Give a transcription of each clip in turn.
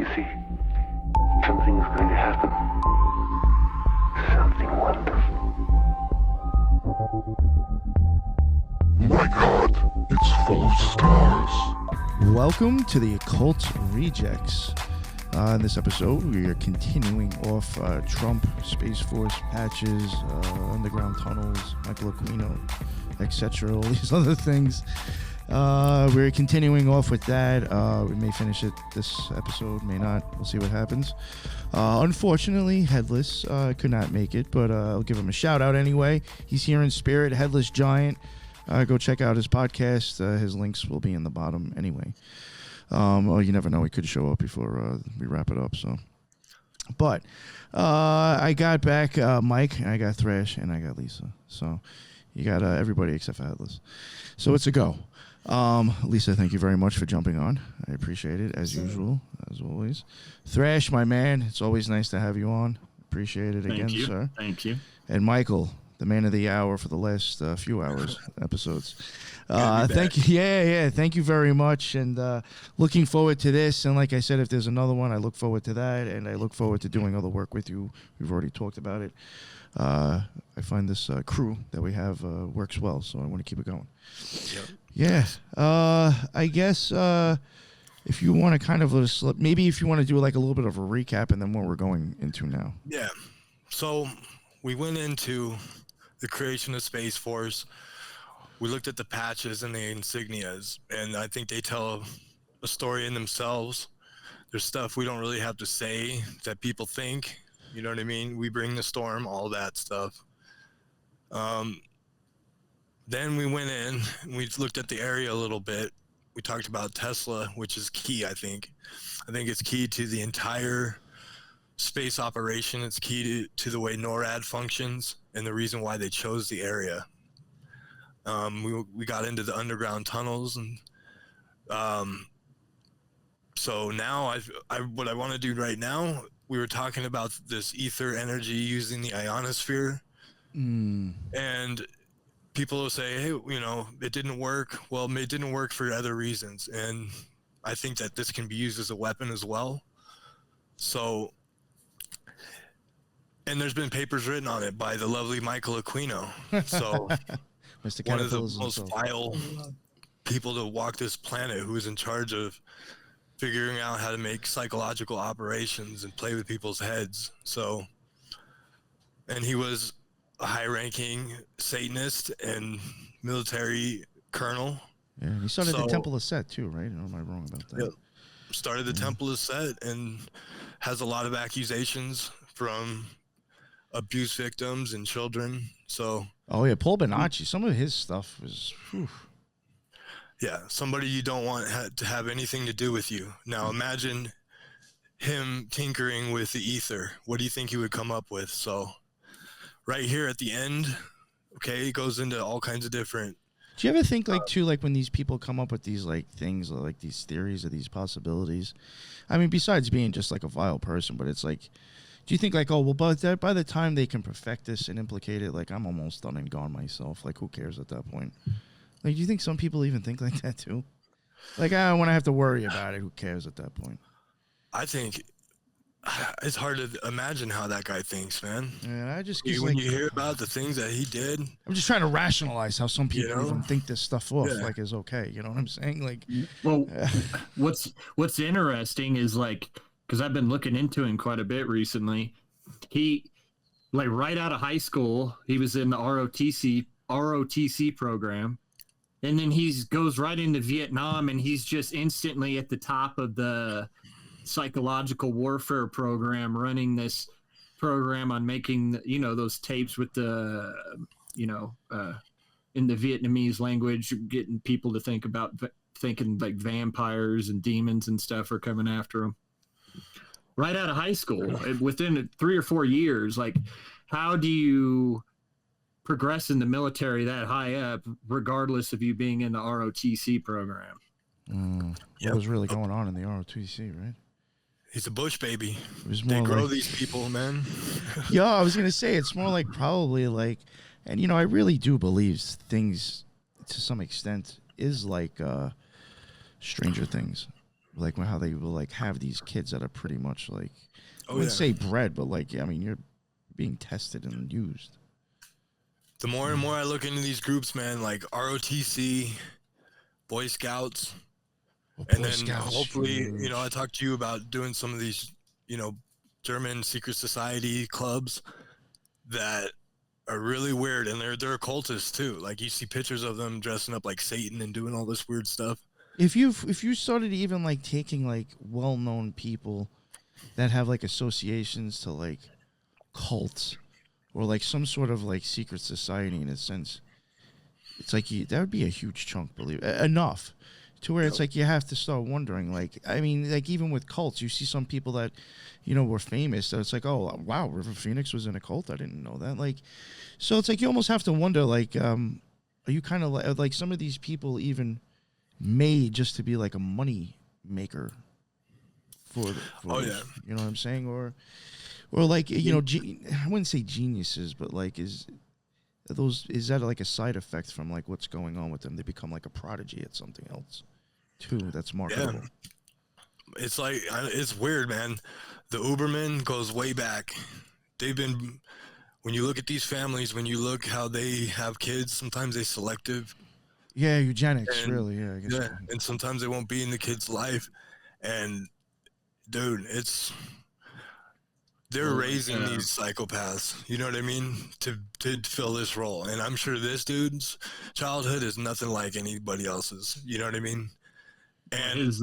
You see, something is going to happen. Something wonderful. My God, it's full of stars. Welcome to the Occult Rejects. In this episode, we are continuing off Trump, Space Force patches, underground tunnels, Michael Aquino, etc. All these other things. We're continuing off with that. We may finish it this episode, may not. We'll see what happens. Unfortunately, Headless could not make it, but I'll give him a shout out anyway. He's here in spirit, Headless Giant. Go check out his podcast. His links will be in the bottom anyway. Well, you never know. He could show up before we wrap it up. So, but I got back Mike, and I got Thrash, and I got Lisa. So you got everybody except for Headless. So it's a go. Lisa, thank you very much for jumping on. I appreciate it, as usual, as always. Thrash, my man, it's always nice to have you on. Appreciate it again, sir. Thank you. And Michael, the man of the hour for the last few hours episodes. Thank you. Yeah. Thank you very much. And looking forward to this. And like I said, if there's another one, I look forward to that. And I look forward to doing other work with you. We've already talked about it. I find this crew that we have works well, so I want to keep it going. Yep. Yeah. I guess if you want to kind of maybe if you want to do like a little bit of a recap and then what we're going into now. Yeah. So we went into the creation of Space Force. We looked at the patches and the insignias, and I think they tell a story in themselves. There's stuff we don't really have to say that people think. You know what I mean? We bring the storm, all that stuff. Then we went in and we looked at the area a little bit. We talked about Tesla, which is key, I think. I think it's key to the entire space operation. It's key to the way NORAD functions and the reason why they chose the area. We got into the underground tunnels, and so now what I want to do right now, we were talking about this ether energy using the ionosphere, and people will say, hey, you know, it didn't work. Well, it didn't work for other reasons, and I think that this can be used as a weapon as well. So, and there's been papers written on it by the lovely Michael Aquino. So one of the most vile people to walk this planet, who is in charge of figuring out how to make psychological operations and play with people's heads. So, and he was a high-ranking Satanist and military colonel. Yeah, he started the Temple of Set too, right? Or am I wrong about that? Yep. Started the Temple of Set and has a lot of accusations from abuse victims and children. So. Oh yeah, Paul Bonacci. Some of his stuff was. Whew. Yeah, somebody you don't want to have anything to do with you. Now imagine him tinkering with the ether. What do you think he would come up with? So right here at the end, okay, it goes into all kinds of different. Do you ever think like too, like when these people come up with these like things or like these theories or these possibilities? I mean, besides being just like a vile person, but it's like, do you think like, oh, well, but by the time they can perfect this and implicate it, like I'm almost done and gone myself. Like who cares at that point? Like, do you think some people even think like that too? Like, I don't want to have to worry about it. Who cares at that point? I think it's hard to imagine how that guy thinks, man. Yeah, I just when you hear about the things that he did. I'm just trying to rationalize how some people even think this stuff off like is okay. You know what I'm saying? Like, well, what's interesting is like, because I've been looking into him quite a bit recently. He, like, right out of high school, he was in the ROTC program. And then he goes right into Vietnam, and he's just instantly at the top of the psychological warfare program, running this program on making, those tapes with the, in the Vietnamese language, getting people to thinking like vampires and demons and stuff are coming after him. Right out of high school, within 3 or 4 years, like, how do you progress in the military that high up, regardless of you being in the ROTC program? What was really going on in the ROTC, right? He's a Bush baby. They grow these people, man. Yeah, I was gonna say it's more like probably like, and I really do believe things to some extent is like Stranger Things. like how they will like have these kids that are pretty much like I Oh wouldn't yeah. say bred, but like I mean you're being tested and used. The more and more I look into these groups, man, like ROTC, Boy Scouts, Well, and Boy then Scouts, hopefully, you huge. know, I talked to you about doing some of these, you know, German secret society clubs that are really weird, and they're occultists too. Like you see pictures of them dressing up like Satan and doing all this weird stuff. If you started even like taking like well-known people that have like associations to like cults or like some sort of like secret society in a sense, it's like that would be a huge chunk, believe enough to where it's like you have to start wondering. Like I mean, like even with cults, you see some people that you know were famous. So it's like, oh wow, River Phoenix was in a cult. I didn't know that. Like, so it's like you almost have to wonder. Like, are you kind of like some of these people even made just to be like a money maker for Oh those, yeah. you know what I'm saying, or like you know, I wouldn't say geniuses, but like is that like a side effect from like what's going on with them? They become like a prodigy at something else too that's marketable. It's like it's weird, man. The Uberman goes way back. They've been when you look at these families, when you look how they have kids, sometimes they selective. Yeah, eugenics, And really. Yeah, I guess. yeah, and sometimes they won't be in the kid's life. And dude, they're raising these psychopaths. You know what I mean? To fill this role, and I'm sure this dude's childhood is nothing like anybody else's. You know what I mean? And his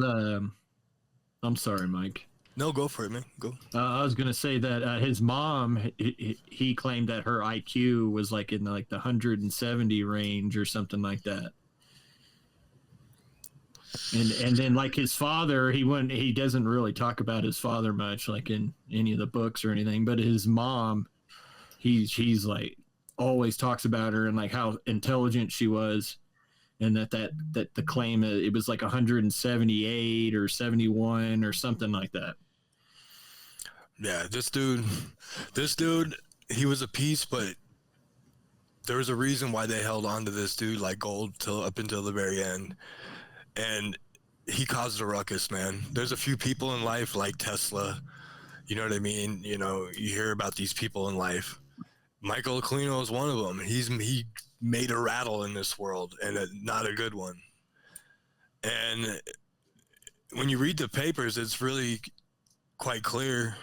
I'm sorry, Mike. no, go for it, man. Go. I was gonna say that his mom, he claimed that her IQ was like in like the 170 range or something like that. And then like his father, he doesn't really talk about his father much, like in any of the books or anything. But his mom, he's like always talks about her and like how intelligent she was, and that the claim it was like 178 or 71 or something like that. Yeah, this dude, he was a piece, but there was a reason why they held on to this dude like gold till up until the very end. And he caused a ruckus, man. There's a few people in life like Tesla, you know what I mean? You know, you hear about these people in life. Michael Aquino is one of them. He made a rattle in this world, and not a good one. And when you read the papers, it's really quite clear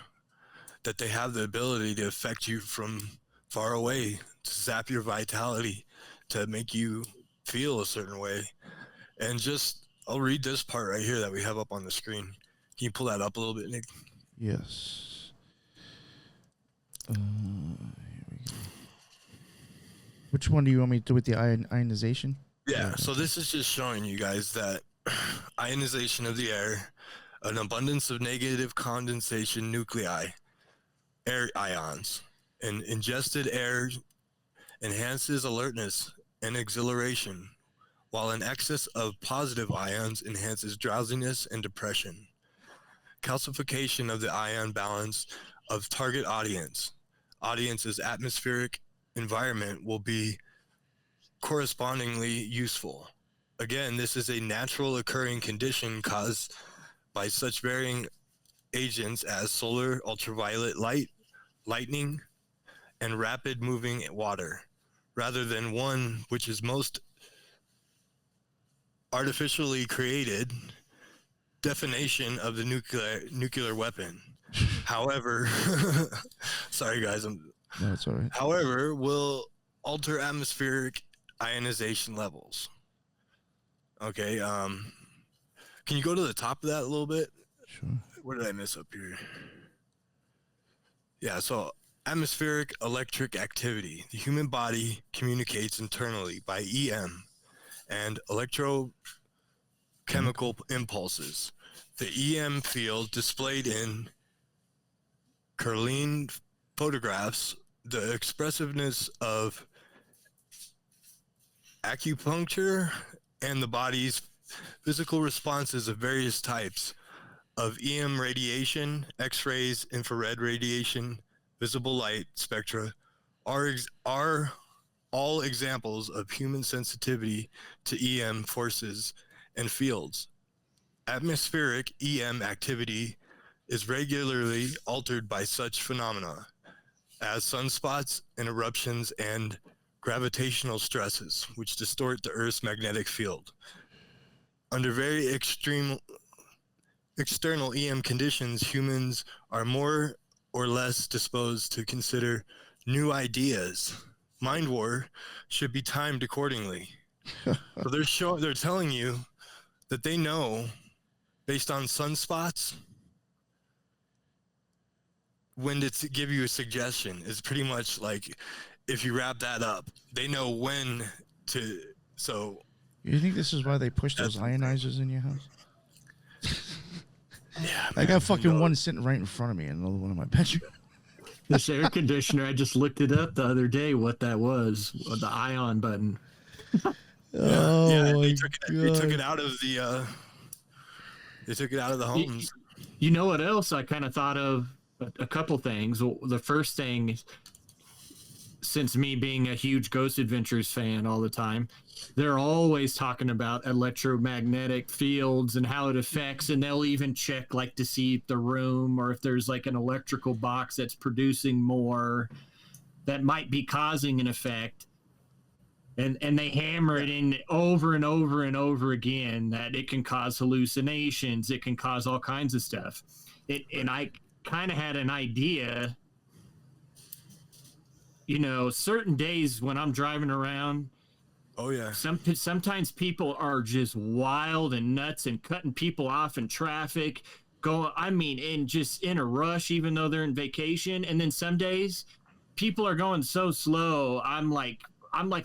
that they have the ability to affect you from far away, to zap your vitality, to make you feel a certain way. And just, I'll read this part right here that we have up on the screen. Can you pull that up a little bit, Nick? Yes. Here we go. Which one do you want me to do with the ionization? Yeah, so this is just showing you guys that ionization of the air, an abundance of negative condensation nuclei, air ions, and ingested air enhances alertness and exhilaration, while an excess of positive ions enhances drowsiness and depression. Calcification of the ion balance of target audience's atmospheric environment will be correspondingly useful. Again, this is a natural occurring condition caused by such varying agents as solar ultraviolet light, lightning, and rapid moving water, rather than one which is most artificially created definition of the nuclear weapon. However, sorry guys, No, it's all right. however, will alter atmospheric ionization levels. Okay, can you go to the top of that a little bit? Sure. What did I miss up here? Yeah, so atmospheric electric activity. The human body communicates internally by EM and electrochemical impulses. The EM field displayed in Kerline photographs the expressiveness of acupuncture and the body's physical responses of various types of EM radiation, X-rays, infrared radiation, visible light spectra are all examples of human sensitivity to EM forces and fields. Atmospheric EM activity is regularly altered by such phenomena as sunspots, eruptions, and gravitational stresses, which distort the Earth's magnetic field. Under very extreme external EM conditions, humans are more or less disposed to consider new ideas. Mind war should be timed accordingly. So they're telling you that they know, based on sunspots, when to give you a suggestion. Is pretty much like, if you wrap that up, they know when to. So you think this is why they push those ionizers in your house? Yeah, I got fucking one sitting right in front of me and another one in my bedroom. This air conditioner, I just looked it up the other day, what that was, the ion button. They took it out of the homes. You know what else I kind of thought of? A couple things. Well, the first thing, since me being a huge Ghost Adventures fan all the time, they're always talking about electromagnetic fields and how it affects, and they'll even check like to see if the room or if there's like an electrical box that's producing more that might be causing an effect. And they hammer it in over and over and over again that it can cause hallucinations, it can cause all kinds of stuff. And I kind of had an idea, you know, certain days when I'm driving around. Oh yeah. Sometimes people are just wild and nuts and cutting people off in traffic, and just in a rush, even though they're in vacation. And then some days people are going so slow. I'm like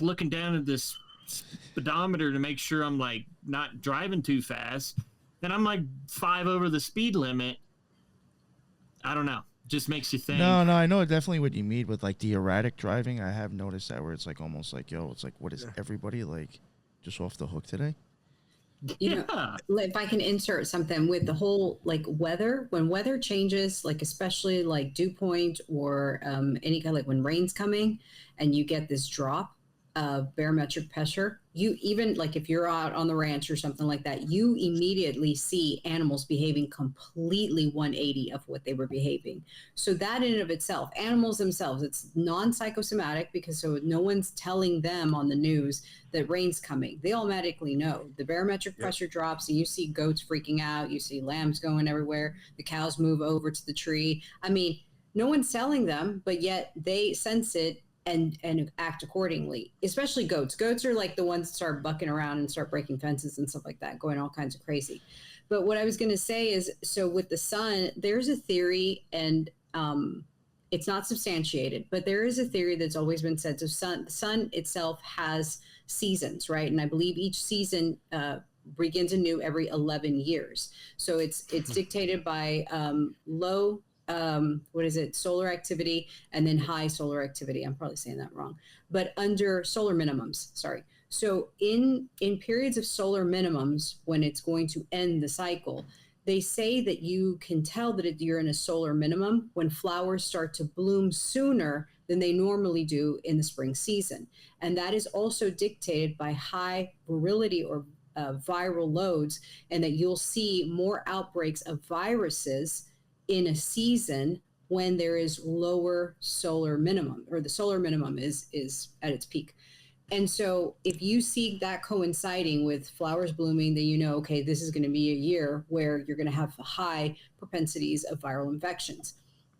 looking down at this speedometer to make sure I'm like not driving too fast. And I'm like 5 over the speed limit. I don't know. Just makes you think. No, I know definitely what you mean with like the erratic driving. I have noticed that where it's like almost like, it's like, what is everybody like just off the hook today? You know, if I can insert something with the whole like weather, when weather changes, like especially like dew point or any kind of like when rain's coming and you get this drop of barometric pressure, you even like if you're out on the ranch or something like that, you immediately see animals behaving completely 180 of what they were behaving. So that in and of itself, animals themselves, it's non-psychosomatic because so no one's telling them on the news that rain's coming. They automatically know. The barometric pressure drops and you see goats freaking out, you see lambs going everywhere, the cows move over to the tree. I mean, no one's telling them, but yet they sense it and act accordingly, especially goats. Goats are like the ones that start bucking around and start breaking fences and stuff like that, going all kinds of crazy. But what I was going to say is, so with the sun, there's a theory, and it's not substantiated, but there is a theory that's always been said. So the sun itself has seasons, right? And I believe each season begins anew every 11 years. So it's dictated by low solar activity, and then high solar activity. I'm probably saying that wrong, but under solar minimums, sorry. So in periods of solar minimums, when it's going to end the cycle, they say that you can tell that you're in a solar minimum when flowers start to bloom sooner than they normally do in the spring season. And that is also dictated by high virility or viral loads, and that you'll see more outbreaks of viruses in a season when there is lower solar minimum, or the solar minimum is at its peak. And so if you see that coinciding with flowers blooming, then you know, okay, this is going to be a year where you're going to have high propensities of viral infections.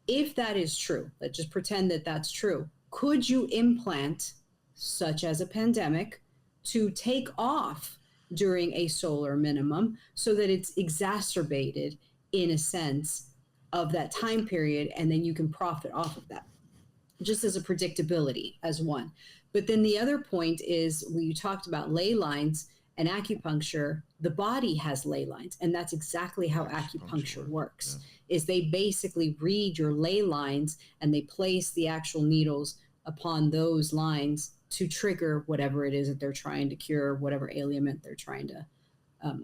If that is true, let's just pretend that that's true. Could you implant, such as a pandemic, to take off during a solar minimum so that it's exacerbated in a sense of that time period, and then you can profit off of that, just as a predictability as one. But then the other point is, when you talked about ley lines and acupuncture, the body has ley lines, and that's exactly how acupuncture works. Is they basically read your ley lines and they place the actual needles upon those lines to trigger whatever it is that they're trying to cure, whatever ailment they're trying to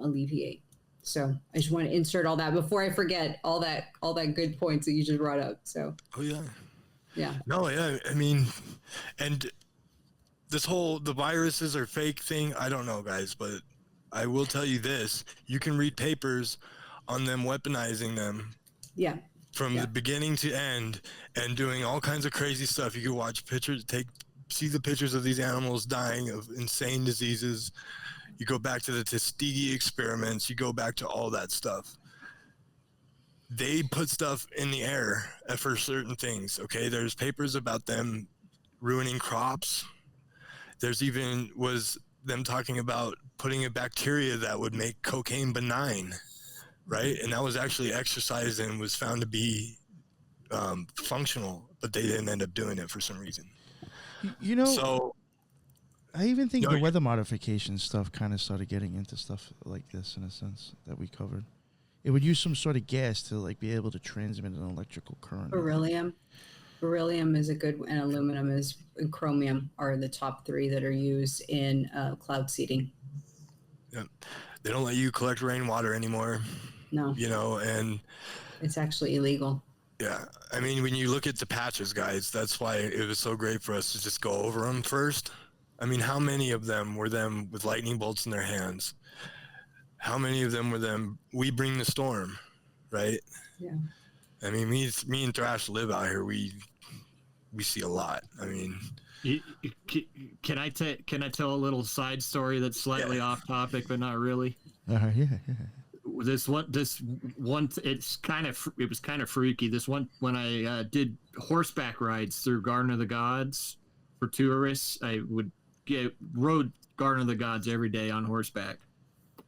alleviate. So I just want to insert all that before I forget all that good points that you just brought up. So. Oh yeah. Yeah. No, yeah. I mean, and this whole the viruses are fake thing, I don't know, guys, but I will tell you this: you can read papers on them weaponizing them. Yeah. From the beginning to end, and doing all kinds of crazy stuff. You can watch pictures, see the pictures of these animals dying of insane diseases. You go back to the Tuskegee experiments. You go back to all that stuff. They put stuff in the air for certain things. Okay, there's papers about them ruining crops. There's even was them talking about putting a bacteria that would make cocaine benign. Right, and that was actually exercised and was found to be functional, but they didn't end up doing it for some reason. You know, so I even think the weather modification stuff kind of started getting into stuff like this in a sense that we covered. It would use some sort of gas to like be able to transmit an electrical current. Beryllium is a good, and aluminum and chromium are the top 3 that are used in cloud seeding. Yeah, they don't let you collect rainwater anymore. No. You know, and it's actually illegal. Yeah. I mean, when you look at the patches, guys, that's why it was so great for us to just go over them first. I mean, how many of them were them with lightning bolts in their hands? How many of them were them, we bring the storm, right? Yeah. I mean, me and Thrash live out here. We see a lot. I mean, can I tell a little side story that's slightly off topic, but not really? Yeah. This one, it was kind of freaky. This one, when I did horseback rides through Garden of the Gods for tourists, I would rode Garden of the Gods every day on horseback.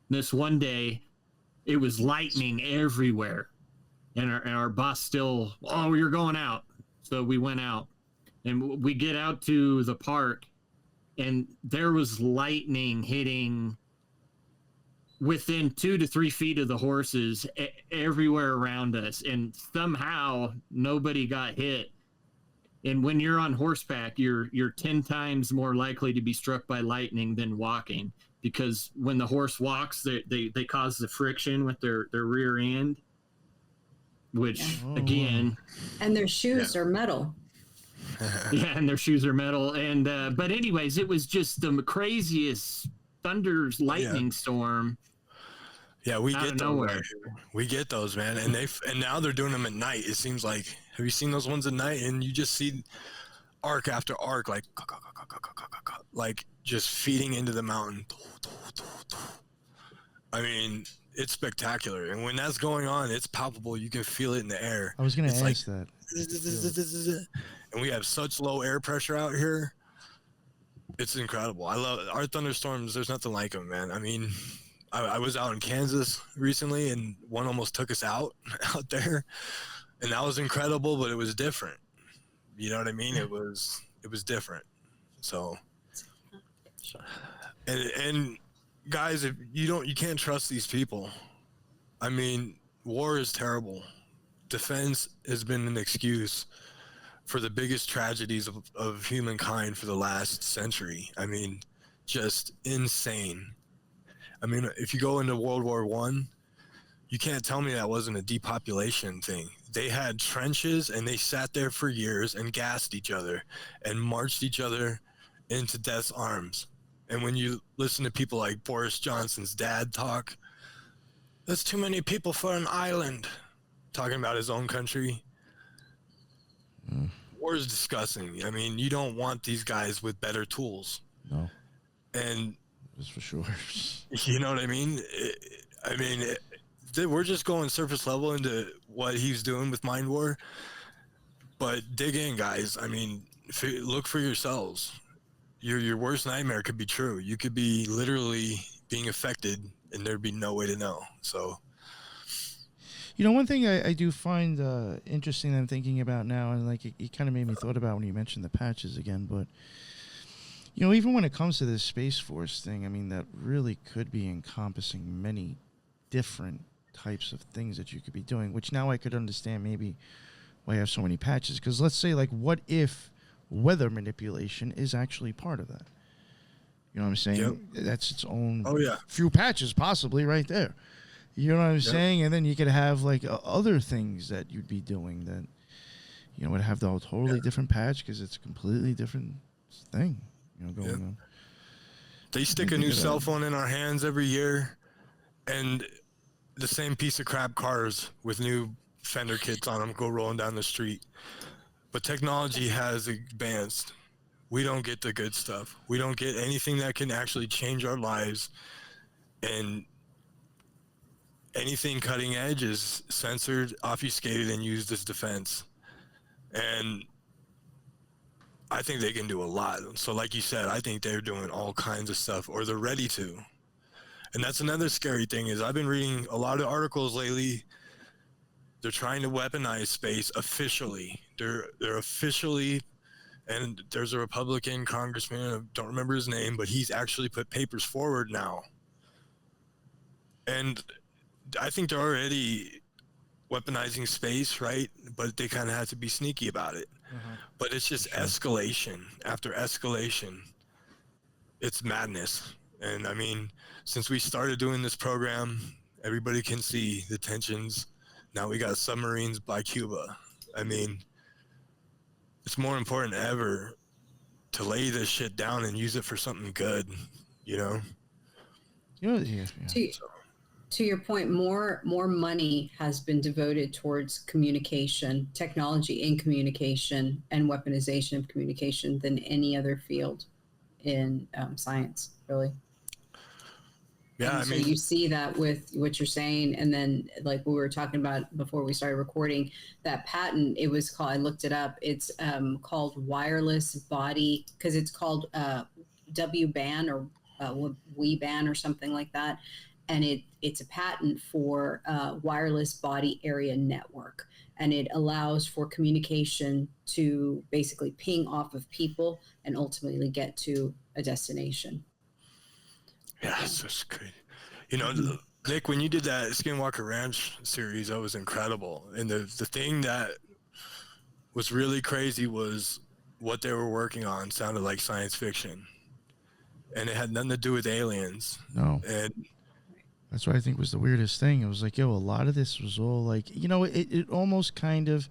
This one day, it was lightning everywhere, and our boss still, you're going out. So we went out, and we get out to the park, and there was lightning hitting within 2 to 3 feet of the horses everywhere around us, and somehow nobody got hit. And when you're on horseback, you're 10 times more likely to be struck by lightning than walking, because when the horse walks, they cause the friction with their rear end, which again, and their shoes are metal. And their shoes are metal. And but anyways, it was just the craziest lightning storm. Yeah, we get those. We get those, man, and now they're doing them at night. It seems like. Have you seen those ones at night? And you just see arc after arc, like just feeding into the mountain. I mean, it's spectacular, and when that's going on, it's palpable. You can feel it in the air. I was going to ask that. And we have such low air pressure out here. It's incredible. I love our thunderstorms. There's nothing like them, man. I mean, I was out in Kansas recently, and one almost took us out there, and that was incredible. But it was different. You know what I mean? It was different. So, and guys, if you can't trust these people. I mean, war is terrible. Defense has been an excuse for the biggest tragedies of humankind for the last century. I mean, just insane. I mean, if you go into World War I, you can't tell me that wasn't a depopulation thing. They had trenches, and they sat there for years and gassed each other and marched each other into death's arms. And when you listen to people like Boris Johnson's dad talk, that's too many people for an island, talking about his own country. War is disgusting. I mean, you don't want these guys with better tools. No. And that's for sure. You know what I mean? We're just going surface level into what he's doing with Mind War. But dig in, guys. I mean, look for yourselves. Your worst nightmare could be true. You could be literally being affected, and there'd be no way to know. So, you know, one thing I do find interesting that I'm thinking about now, and like it kind of made me thought about when you mentioned the patches again, but you know, even when it comes to this Space Force thing, I mean, that really could be encompassing many different types of things that you could be doing, which now I could understand maybe why you have so many patches. Because let's say, like, what if weather manipulation is actually part of that? You know what I'm saying? Yep. That's its own few patches possibly right there. You know what I'm saying? And then you could have, like, other things that you'd be doing that, you know, would have the totally different patch because it's a completely different thing, you know, going on. They stick a new cell phone in our hands every year, and the same piece of crap cars with new fender kits on them go rolling down the street. But technology has advanced. We don't get the good stuff. We don't get anything that can actually change our lives. And anything cutting edge is censored, obfuscated, and used as defense. And I think they can do a lot. So like you said, I think they're doing all kinds of stuff, or they're ready to. And that's another scary thing is I've been reading a lot of articles lately. They're trying to weaponize space officially. They're officially, and there's a Republican congressman, I don't remember his name, but he's actually put papers forward now. And I think they're already weaponizing space, right? But they kind of have to be sneaky about it. But it's just escalation after escalation. It's madness. And I mean, since we started doing this program, everybody can see the tensions. Now we got submarines by Cuba. I mean, it's more important than ever to lay this shit down and use it for something good, you know? Yeah. To your point, more money has been devoted towards communication, technology in communication, and weaponization of communication than any other field in science, really. Yeah, and so you see that with what you're saying, and then like we were talking about before we started recording, that patent, it was called, I looked it up, it's called wireless body, because it's called W-band or We-band or something like that. And it's a patent for wireless body area network. And it allows for communication to basically ping off of people and ultimately get to a destination. Yeah, it's just crazy. You know, Nick, when you did that Skinwalker Ranch series, that was incredible. And the thing that was really crazy was what they were working on sounded like science fiction. And it had nothing to do with aliens. No. And that's what I think was the weirdest thing. It was like, yo, a lot of this was all like, you know, it almost kind of,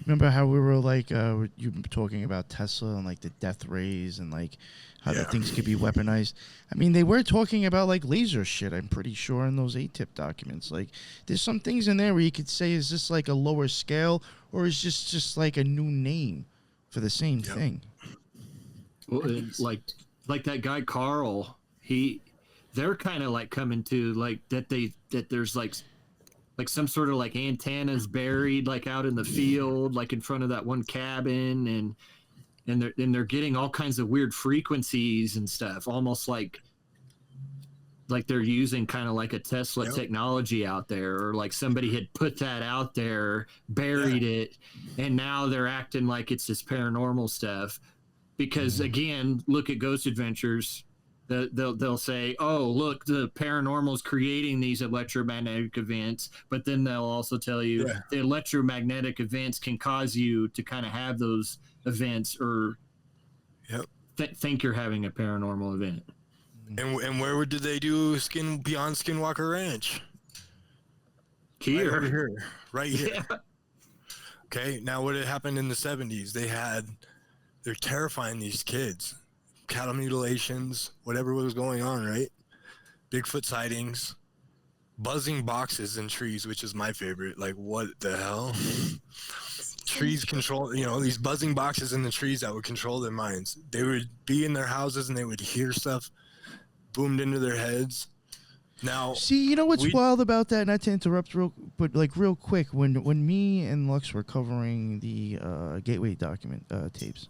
remember how we were like, you were talking about Tesla and like the death rays and like how the things could be weaponized. I mean, they were talking about like laser shit, I'm pretty sure, in those ATIP documents. Like, there's some things in there where you could say, is this like a lower scale or is this just like a new name for the same thing? Well, like that guy Carl, they're kind of like coming to like that there's like some sort of like antennas buried like out in the field, like in front of that one cabin, and they're getting all kinds of weird frequencies and stuff, almost like they're using kind of like a Tesla technology out there, or like somebody had put that out there, buried it, and now they're acting like it's this paranormal stuff. Because again, look at Ghost Adventures. They'll say, oh, look, the paranormal is creating these electromagnetic events, but then they'll also tell you the electromagnetic events can cause you to kind of have those events or think you're having a paranormal event. And where did they do Beyond Skinwalker Ranch? Here. Right here. Yeah. Okay, now what had happened in the 70s? They're terrifying these kids. Cattle mutilations, whatever was going on, right? Bigfoot sightings, buzzing boxes in trees, which is my favorite. Like, what the hell? Trees control, these buzzing boxes in the trees that would control their minds. They would be in their houses and they would hear stuff boomed into their heads. Now, see, you know what's wild about that? Not to interrupt, but like real quick, when me and Lux were covering the Gateway document tapes,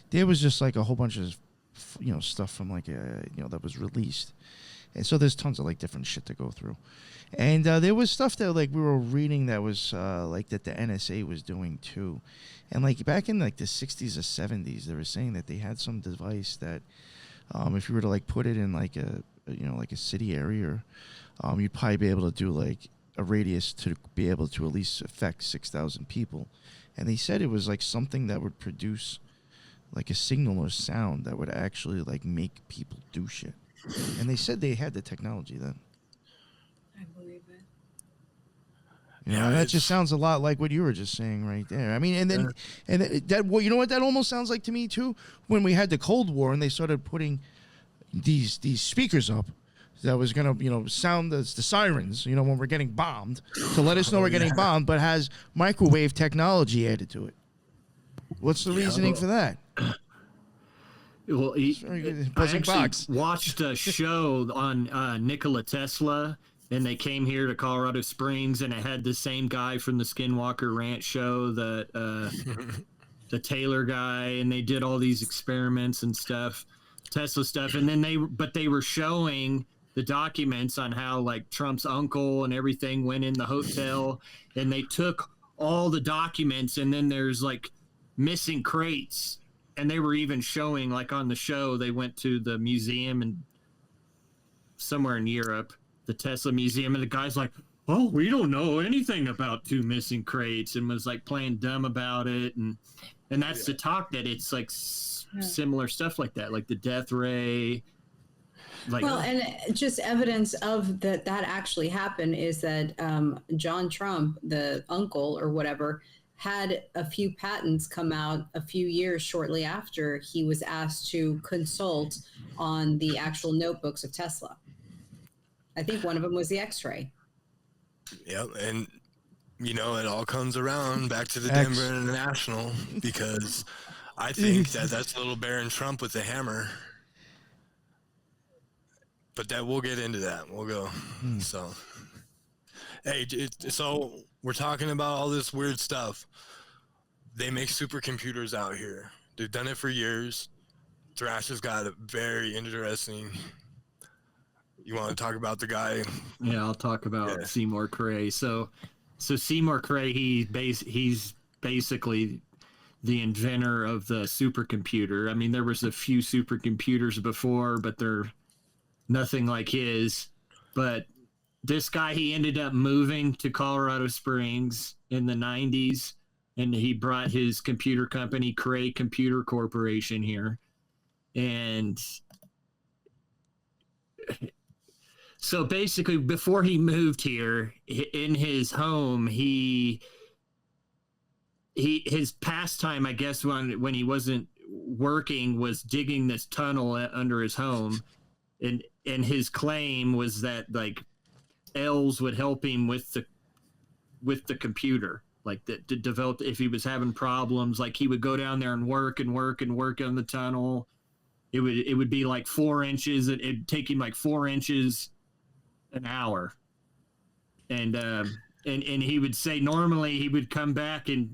there was just like a whole bunch of stuff from like that was released, and so there's tons of like different shit to go through, and there was stuff that like we were reading that was like that the NSA was doing too, and like back in like the 60s or 70s, they were saying that they had some device that if you were to like put it in like a like a city area, you'd probably be able to do like a radius to be able to at least affect 6,000 people, and they said it was like something that would produce like a signal or sound that would actually like make people do shit. And they said they had the technology then. I believe it. That just sounds a lot like what you were just saying right there. I mean, and that, well, you know what that almost sounds like to me too? When we had the Cold War and they started putting these speakers up that was gonna sound the sirens when we're getting bombed to let us know we're getting bombed, but has microwave technology added to it. What's the reasoning for that? Well, I actually watched a show on Nikola Tesla, and they came here to Colorado Springs, and it had the same guy from the Skinwalker Ranch show, the Taylor guy, and they did all these experiments and stuff, Tesla stuff, and then they were showing the documents on how like Trump's uncle and everything went in the hotel, and they took all the documents, and then there's like missing crates. And they were even showing, like on the show, they went to the museum and somewhere in Europe, the Tesla Museum, and the guy's like, "Oh, we don't know anything about 2 missing crates," and was like playing dumb about it, and that's the talk that it's like similar stuff like that, like the death ray. Like, well, and just evidence of that actually happened is that John Trump, the uncle or whatever, had a few patents come out a few years shortly after he was asked to consult on the actual notebooks of Tesla. I think one of them was the X-ray. Yep, and it all comes around back to the Denver International, because I think that's little Baron Trump with the hammer. But that we'll get into that. We'll go. So, hey, so we're talking about all this weird stuff. They make supercomputers out here. They've done it for years. Thrash has got a very interesting. You want to talk about the guy? Yeah, I'll talk about Seymour Cray. So Seymour Cray, he's basically the inventor of the supercomputer. I mean, there was a few supercomputers before, but they're nothing like his. But this guy, he ended up moving to Colorado Springs in the 90s, and he brought his computer company, Cray Computer Corporation, here. And so basically, before he moved here, in his home, his pastime, I guess, when he wasn't working, was digging this tunnel under his home. And his claim was that like elves would help him with the computer, like that to develop. If he was having problems, like he would go down there and work on the tunnel. It would be like 4 inches. It'd take him like 4 inches an hour. And he would say normally he would come back and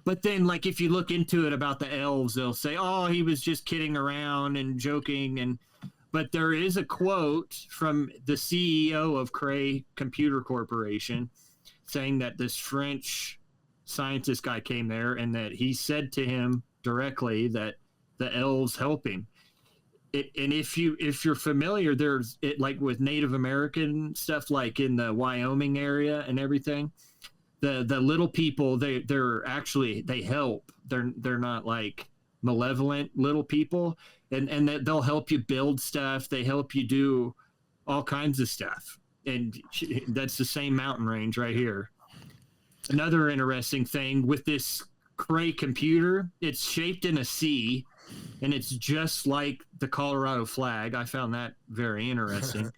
but then like if you look into it about the elves, they'll say, oh, he was just kidding around and joking. But there is a quote from the CEO of Cray Computer Corporation saying that this French scientist guy came there and that he said to him directly that the elves help him. And if you're familiar, there's it like with Native American stuff, like in the Wyoming area and everything, the little people, they're actually, they help. They're not like malevolent little people, and that they'll help you build stuff. They help you do all kinds of stuff. And that's the same mountain range right here. Another interesting thing with this Cray computer, it's shaped in a C, and it's just like the Colorado flag. I found that very interesting.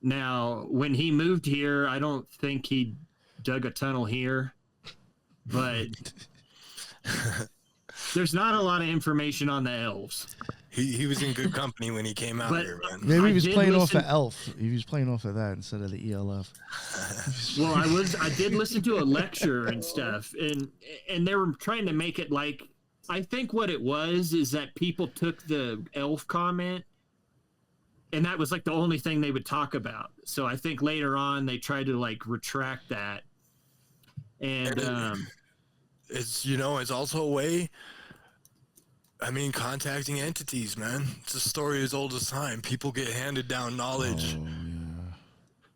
Now, when he moved here, I don't think he dug a tunnel here, but there's not a lot of information on the elves. He was in good company when he came out here, man. Maybe he was playing off of Elf. He was playing off of that instead of the ELF. Well, I did listen to a lecture and stuff, and they were trying to make it like, I think what it was is that people took the elf comment, and that was like the only thing they would talk about. So I think later on they tried to like retract that. And it's it's also a way. I mean, contacting entities, man. It's a story as old as time. People get handed down knowledge. Oh, yeah.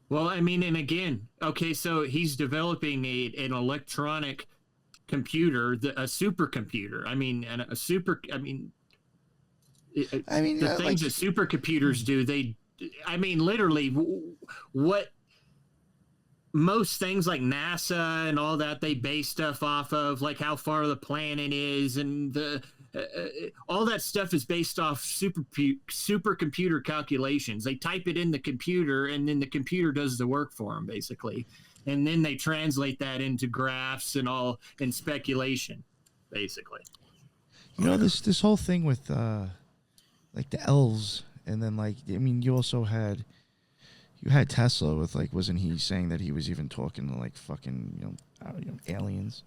Well, I mean, and again, okay, so he's developing an electronic computer, a supercomputer. I mean, the things that supercomputers do, literally what most things like NASA and all that, they base stuff off of, like how far the planet is and all that stuff is based off supercomputer calculations. They type it in the computer, and then the computer does the work for them, basically. And then they translate that into graphs and speculation, basically. You know, this whole thing with like the elves, and then like, I mean, you had Tesla with like, wasn't he saying that he was even talking to like fucking aliens?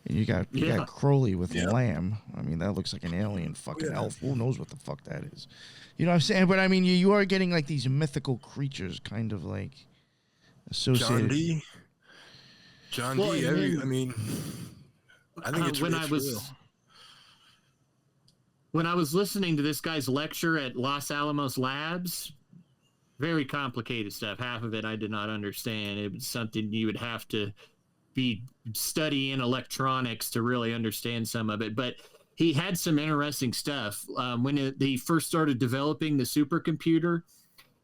And you got Crowley with Lamb. I mean, that looks like an alien fucking elf. Who knows what the fuck that is? You know what I'm saying? But I mean, you are getting like these mythical creatures, kind of like associated. John D. I mean, I think it's when real. When I was listening to this guy's lecture at Los Alamos Labs, very complicated stuff. Half of it I did not understand. It was something you would have to be studying electronics to really understand some of it. But he had some interesting stuff. When they first started developing the supercomputer,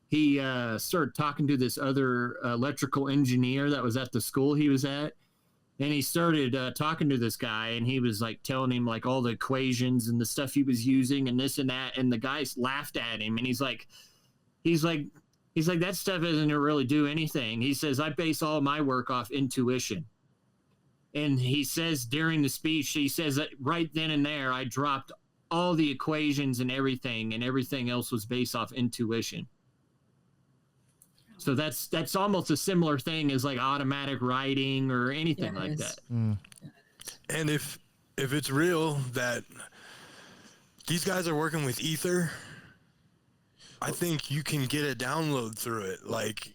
he started talking to this other electrical engineer that was at the school he was at. And he started talking to this guy, and he was like telling him like all the equations and the stuff he was using and this and that. And the guy laughed at him, and he's like, that stuff doesn't really do anything. He says, I base all my work off intuition. And he says during the speech, he says that right then and there, I dropped all the equations and everything else was based off intuition. So that's almost a similar thing as like automatic writing or anything like that. Mm. And if it's real that these guys are working with ether, I think you can get a download through it. Like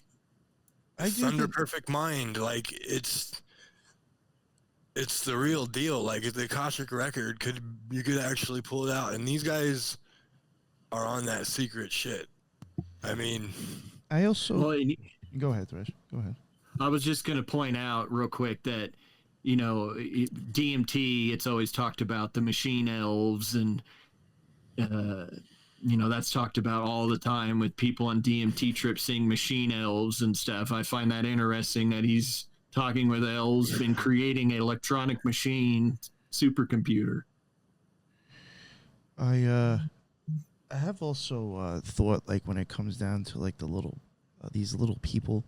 Thunder Perfect Mind, like it's the real deal. Like the Akashic record you could actually pull it out, and these guys are on that secret shit. I mean, I also go ahead, Thresh. Go ahead. I was just going to point out real quick that DMT. It's always talked about the machine elves, and that's talked about all the time with people on DMT trips seeing machine elves and stuff. I find that interesting that he's talking with elves and creating an electronic machine supercomputer. I have also thought, like, when it comes down to like the little these little people,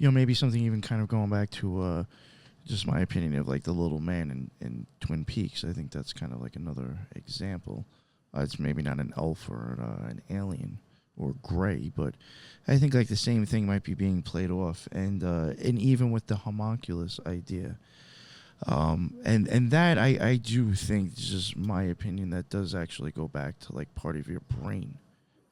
maybe something even kind of going back to just my opinion of like the little man in Twin Peaks. I think that's kind of like another example. It's maybe not an elf or an alien or gray, but I think like the same thing might be being played off, and even with the homunculus idea, and that I do think, just my opinion, that does actually go back to like part of your brain,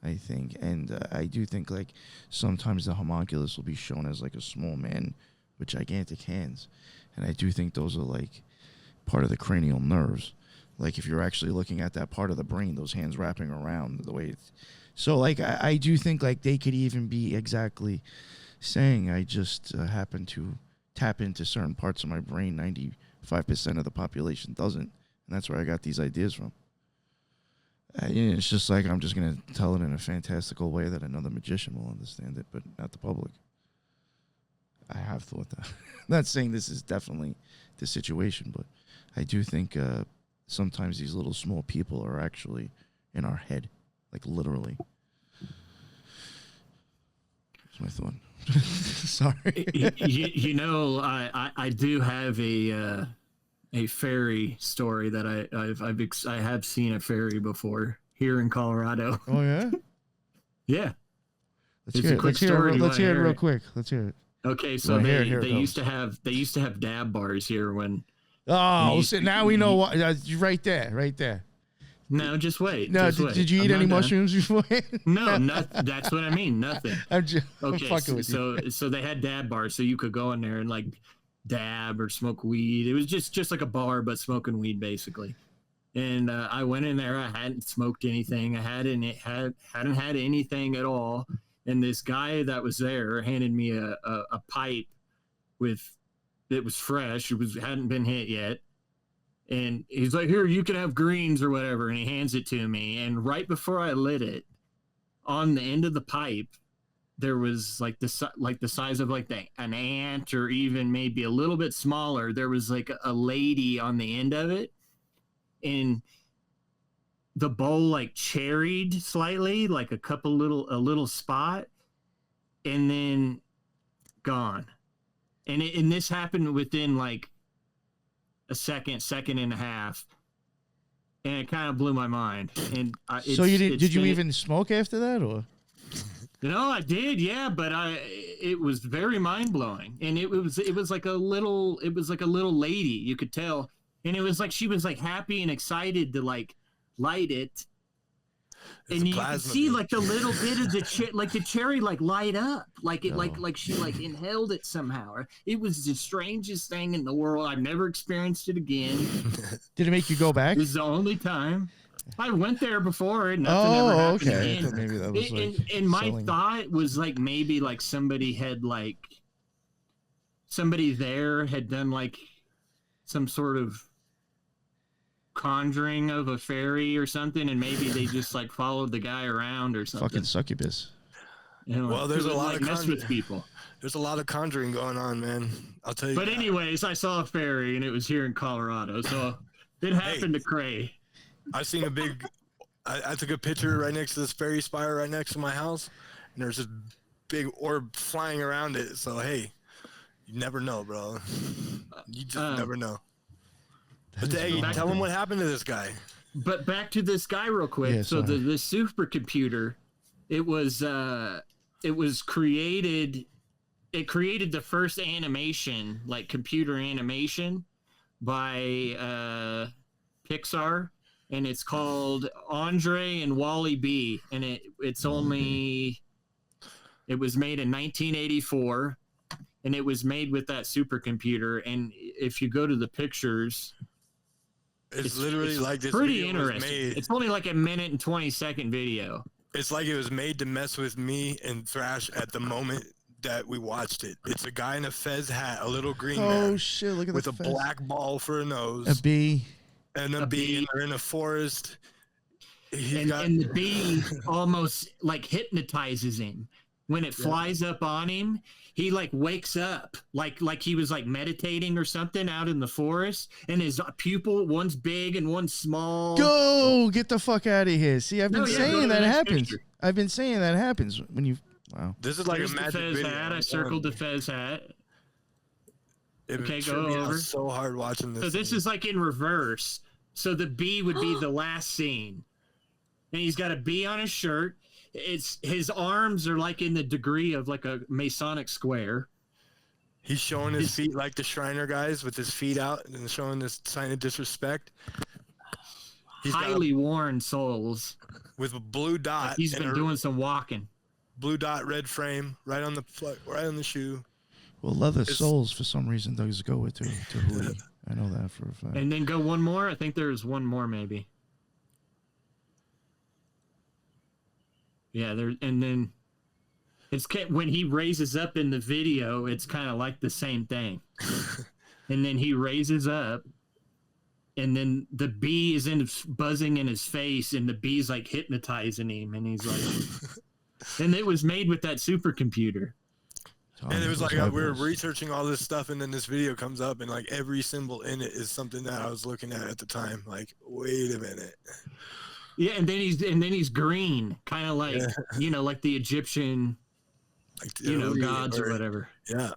I think, and I do think like sometimes the homunculus will be shown as like a small man with gigantic hands, and I do think those are like part of the cranial nerves. Like if you're actually looking at that part of the brain, those hands wrapping around the way it's, so like I do think like they could even be exactly saying, I just happen to tap into certain parts of my brain. 95% of the population doesn't, and that's where I got these ideas from. It's just like I'm just gonna tell it in a fantastical way that another magician will understand it, but not the public. I have thought that. Not saying this is definitely the situation, but I do think sometimes these little small people are actually in our head, like literally. That's my thought. Sorry. I do have a fairy story that I have seen a fairy before here in Colorado. Oh yeah. Yeah. Let's hear it real quick. Let's hear it. Okay, so they used to have dab bars here when. Oh, so now we know what. Right there. No, just wait. No, did you eat any mushrooms before? No, that's what I mean. Nothing. I'm fucking with you. So they had dab bars, so you could go in there and like dab or smoke weed. It was just like a bar, but smoking weed basically. And I went in there. I hadn't smoked anything. I hadn't had anything at all. And this guy that was there handed me a pipe it was fresh. Hadn't been hit yet. And he's like, here, you can have greens or whatever. And he hands it to me. And right before I lit it, on the end of the pipe, there was like the size of like an ant, or even maybe a little bit smaller. There was like a lady on the end of it. and the bowl like cherried slightly, like a little spot, and then gone. And this happened within like a second and a half, and it kind of blew my mind. And so did you even smoke after that, or? No, I did, yeah, but it was very mind blowing, and it was like a little lady, you could tell, and it was like she was like happy and excited to like light it, and you could see like the little bit of the cherry like light up, like it like she like inhaled it somehow. It was the strangest thing in the world. I've never experienced it again. Did it make you go back? This is the only time. I went there before and nothing ever happened okay. again. Maybe that was and my thought was like maybe like somebody there had done like some sort of conjuring of a fairy or something, and maybe they just like followed the guy around or something. Fucking succubus. Well, there's a lot of mess with people. There's a lot of conjuring going on, man. I'll tell you. But anyways, I saw a fairy and it was here in Colorado, so it happened to Cray. I've seen a big. I took a picture right next to this fairy spire right next to my house, and there's this big orb flying around it. So hey, you never know, bro. You just never know. But hey, tell him what happened to this guy. But back to this guy real quick. Yeah, so the supercomputer, it was created. It created the first animation, like computer animation, by Pixar. And it's called Andre and Wally B. And it was made in 1984, and it was made with that supercomputer. And if you go to the pictures, it's literally like this. Pretty interesting. It's only like a 1:20 video. It's like it was made to mess with me and Thrash at the moment that we watched it. It's a guy in a Fez hat, a little green man. Oh shit! Look at with the a Fez. black ball for a nose. A bee. And a bee, and they're in a forest. And the bee almost like hypnotizes him. When it flies up on him, he like wakes up like he was like meditating or something out in the forest, and his pupil, one's big and one's small. Go get the fuck out of here. See, I've been saying that happens. Picture. I've been saying that happens when you. Wow. This is like There's a magic Fez video. hat. I circled the Fez hat. Okay, go over. So hard watching this. So this is like in reverse. So the bee would be the last scene, and he's got a bee on his shirt. It's his arms are like in the degree of like a Masonic square. He's showing his feet like the Shriner guys with his feet out and showing this sign of disrespect. He's highly worn soles with a blue dot. Like he's been doing some walking. Blue dot, red frame, right on the shoe. Well, leather soles for some reason does go with to hoodie. I know that for a fact. And then go one more. I think there's one more maybe. Yeah, there. And then it's when he raises up in the video, it's kind of like the same thing. And then he raises up, and then the bee is buzzing in his face, and the bee's like hypnotizing him, and he's like, and it was made with that supercomputer. And it was like we were researching all this stuff, and then this video comes up, and like every symbol in it is something that I was looking at the time. Like, wait a minute. Yeah, and then he's green, kind of like like the Egyptian, like gods or whatever. Yeah.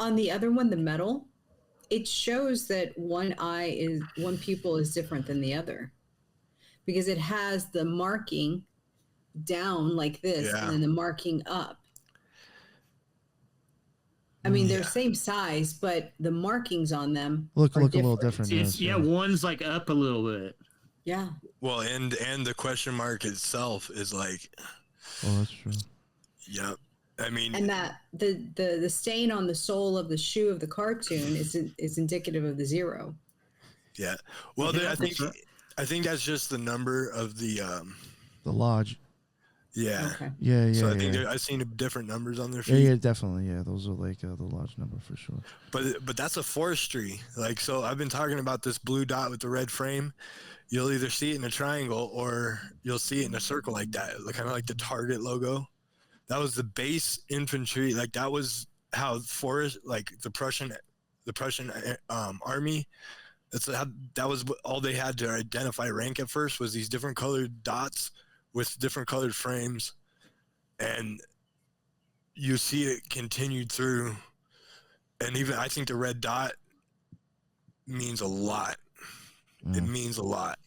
On the other one, the metal, it shows that one pupil is different than the other, because it has the marking down like this, and then the marking up. I mean, they're same size, but the markings on them look a little different. One's like up a little bit. Yeah. Well, and the question mark itself is like. Oh, that's true. Yeah, I mean. And that the stain on the sole of the shoe of the cartoon is indicative of the 0. Yeah. Well, I think that's just the number of the lodge. Yeah. Okay. Yeah. So I think I've seen different numbers on their feet. Yeah, definitely. Yeah, those are like the lodge number for sure. But that's a forestry. Like, so I've been talking about this blue dot with the red frame. You'll either see it in a triangle or you'll see it in a circle like that, kind of like the Target logo. That was the base infantry. Like that was how forest, like the Prussian army. That was all they had to identify rank at first, was these different colored dots with different colored frames. And you see it continued through. And even I think the red dot means a lot. It means a lot.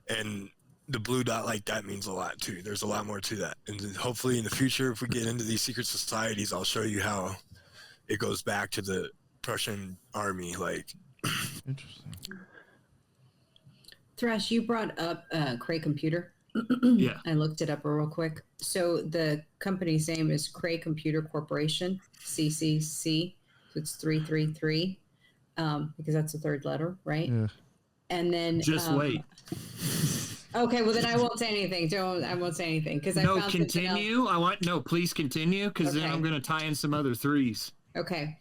And the blue dot like that means a lot too. There's a lot more to that. And hopefully in the future, if we get into these secret societies, I'll show you how it goes back to the Prussian army. Like, interesting. Thrash, you brought up Cray Computer. Yeah. I looked it up real quick. So the company's name is Cray Computer Corporation, CCC. So it's 333, because that's the third letter, right? Yeah. And then just wait. Okay, well then I won't say anything. I won't say anything because no, continue. Please continue, because then I'm going to tie in some other threes. Okay,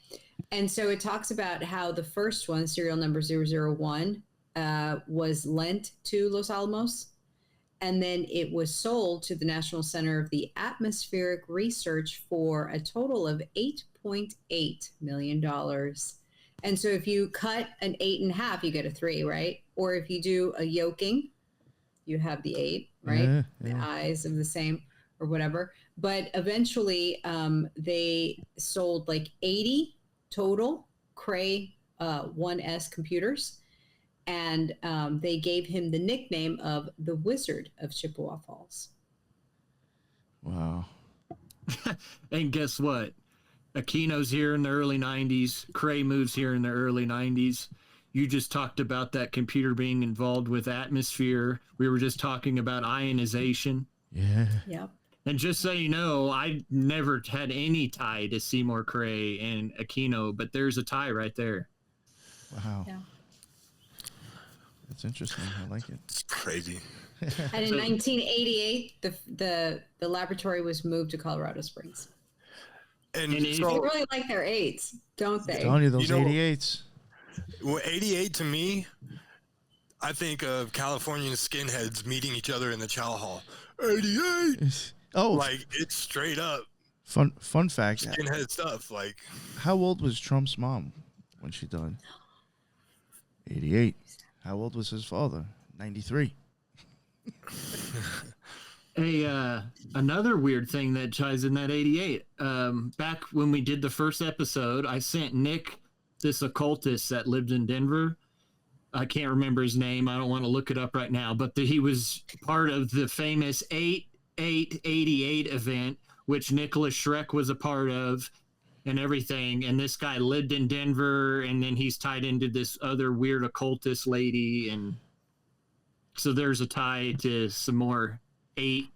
and so it talks about how the first one, serial number 001, was lent to Los Alamos, and then it was sold to the National Center of the Atmospheric Research for a total of $8.8 million. And so if you cut an 8 in half, you get a 3, right? Or if you do a yoking, you have the 8, right? Yeah. The eyes of the same or whatever. But eventually they sold like 80 total Cray 1S computers. And they gave him the nickname of the Wizard of Chippewa Falls. Wow. And guess what? Aquino's here in the early 90s. Cray moves here in the early 90s. You just talked about that computer being involved with atmosphere. We were just talking about ionization. Yeah. Yep. And just so you know, I never had any tie to Seymour Cray and Aquino, but there's a tie right there. Wow. Yeah. That's interesting. I like it. It's crazy. And in 1988, the laboratory was moved to Colorado Springs. And They really like their 8s, don't they? Telling you, those You know, 88s. Well, 88 to me, I think of Californian skinheads meeting each other in the chow hall. 88. Oh, Like, it's straight up fun fact. skinhead stuff. Like, How old was Trump's mom when she died? 88. How old was his father? 93. Another weird thing that ties in that 88. Back when we did the first episode, I sent Nick this occultist that lived in Denver. I can't remember his name. I don't want to look it up right now, but he was part of the famous 8888 event, which Nicholas Schreck was a part of and everything. And this guy lived in Denver, and then he's tied into this other weird occultist lady. And so there's a tie to some more 8s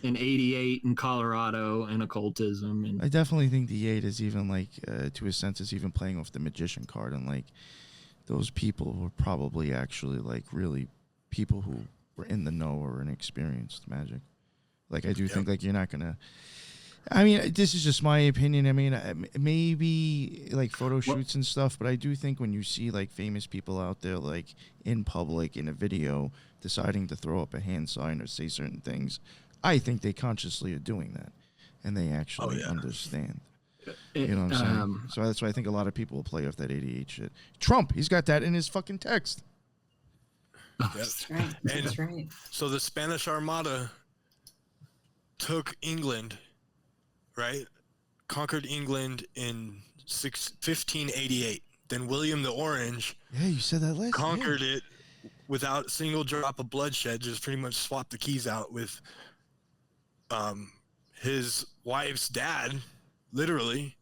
and 88 in Colorado and occultism. And I definitely think the 8 is even like, to a sense, is even playing off the magician card, and like those people were probably actually like really people who were in the know or inexperienced magic. Like I do think like you're not gonna. I mean, this is just my opinion. I mean, maybe like photo shoots and stuff, but I do think when you see like famous people out there, like in public in a video, deciding to throw up a hand sign or say certain things, I think they consciously are doing that, and they actually understand. You know what I'm saying? So that's why I think a lot of people will play off that 88 shit. Trump, he's got that in his fucking text. That's right. That's right. So the Spanish Armada took England, right? Conquered England in 1588. Then William the Orange Yeah, you said that last. conquered it without a single drop of bloodshed. Just pretty much swapped the keys out with his wife's dad, literally,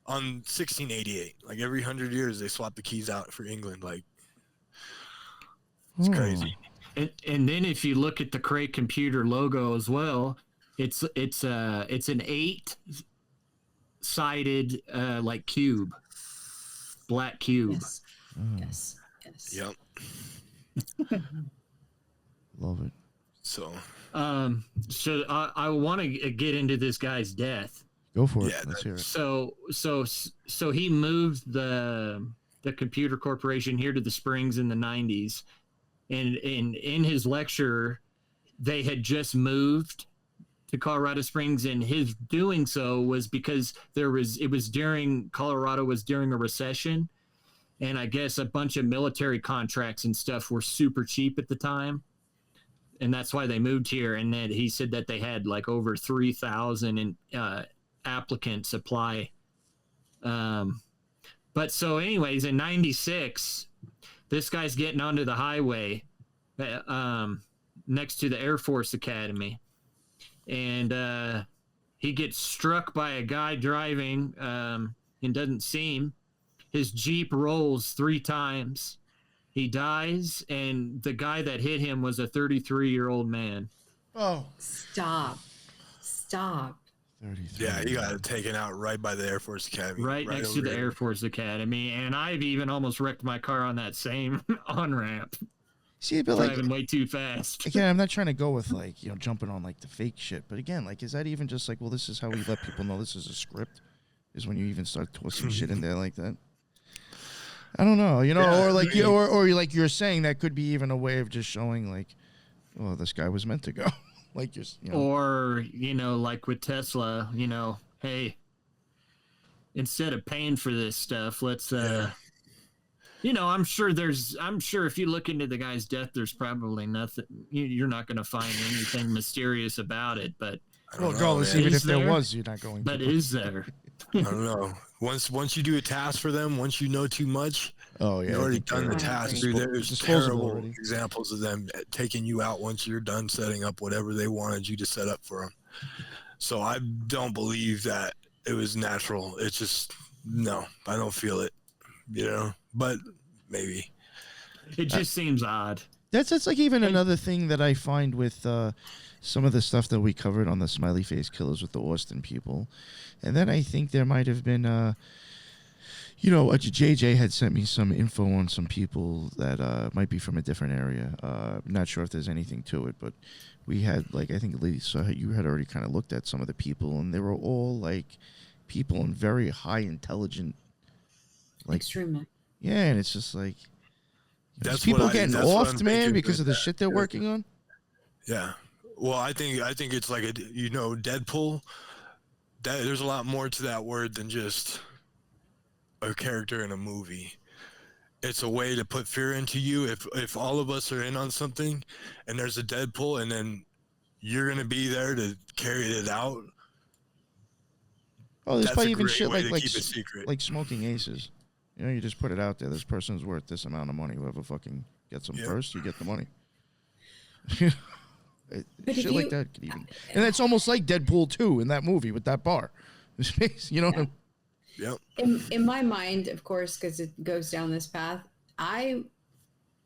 on 1688. Like every 100 years, they swap the keys out for England. Like, it's crazy. And then if you look at the Cray Computer logo as well, it's an 8-sided like cube, black cube. Yes. Yes. Yes. Yep. Love it. So I want to get into this guy's death. Go for it. Yeah, Let's hear it. So he moved the computer corporation here to the Springs in the 90s, and in his lecture, they had just moved to Colorado Springs, and his doing so was because Colorado was during a recession, and I guess a bunch of military contracts and stuff were super cheap at the time, and that's why they moved here. And then he said that they had like over 3,000 applicants apply. But so anyways, in 96, this guy's getting onto the highway next to the Air Force Academy, and he gets struck by a guy driving and doesn't see him. His Jeep rolls 3 times. He dies, and the guy that hit him was a 33-year-old man. Oh. Stop. 33. Yeah, he got taken out right by the Air Force Academy. Right next to the Air Force Academy. And I've even almost wrecked my car on that same on-ramp. See, but driving way too fast. Again, I'm not trying to go with like, jumping on like the fake shit. But again, like, is that even just like, well, this is how we let people know this is a script? Is when you even start tossing shit in there like that? I don't know, or like, or like you're saying that could be even a way of just showing like, oh, this guy was meant to go. Like just, Or, like with Tesla, hey, instead of paying for this stuff, let's, I'm sure if you look into the guy's death, there's probably nothing, you're not going to find anything mysterious about it, but. Well, regardless, even if there was, you're not going to. But is there? I don't know. Once you do a task for them, once you know too much, you've already done the task. There's terrible examples of them taking you out once you're done setting up whatever they wanted you to set up for them. So I don't believe that it was natural. It's just, no, I don't feel it, but maybe. It just seems odd. That's like even another thing that I find with some of the stuff that we covered on the Smiley Face Killers with the Austin people. And then I think there might have been, JJ had sent me some info on some people that might be from a different area. I'm not sure if there's anything to it, but we had, like, I think Lisa, you had already kind of looked at some of the people, and they were all, like, people in very high intelligent, like, extremely. Yeah, and it's just like, that's people getting offed, man, because of the shit they're working on. Yeah. Well, I think it's like Deadpool. There's a lot more to that word than just a character in a movie. It's a way to put fear into you. If all of us are in on something, and there's a Deadpool, and then you're gonna be there to carry it out. Oh, there's probably even shit like smoking aces. You just put it out there. This person's worth this amount of money. Whoever fucking gets them first, you get the money. Shit like that could even, and it's almost like Deadpool 2 in that movie with that bar. Yep. In my mind, of course, because it goes down this path. If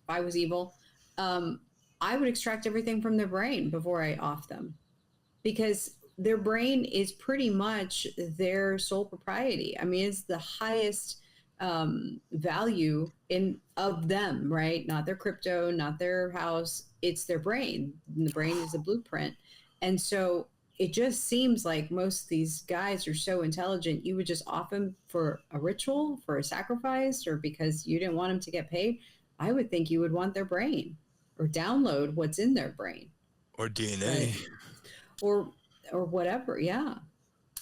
I was evil, I would extract everything from their brain before I off them, because their brain is pretty much their sole propriety. I mean, it's the highest value of them, right? Not their crypto, not their house. It's their brain. And the brain is a blueprint. And so it just seems like most of these guys are so intelligent. You would just off them for a ritual, for a sacrifice, or because you didn't want them to get paid. I would think you would want their brain, or download what's in their brain, or DNA, or whatever. Yeah.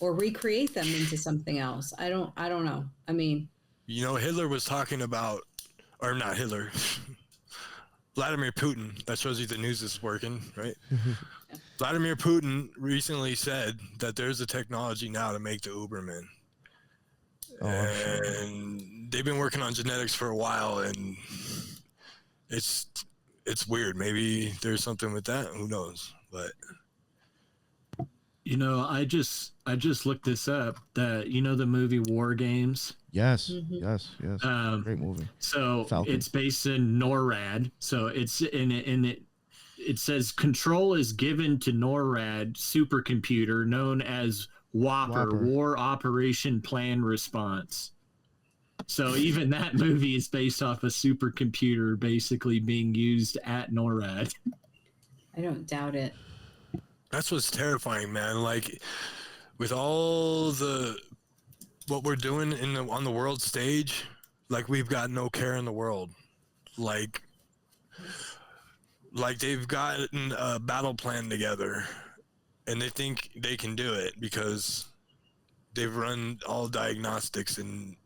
Or recreate them into something else. I don't know. I mean, Hitler was talking about, or not Hitler, Vladimir Putin. That shows you the news is working, right? Vladimir Putin recently said that there's a technology now to make the Ubermen. And they've been working on genetics for a while, and it's weird. Maybe there's something with that. Who knows? But I just looked this up. That the movie War Games. Yes, yes. Great movie. So Falcon. It's based in NORAD. So it's it says control is given to NORAD supercomputer known as Whopper. War Operation Plan Response. So even that movie is based off a supercomputer basically being used at NORAD. I don't doubt it. That's what's terrifying, man. Like, with all what we're doing on the world stage, like, we've got no care in the world. Like they've gotten a battle plan together, and they think they can do it because they've run all diagnostics, and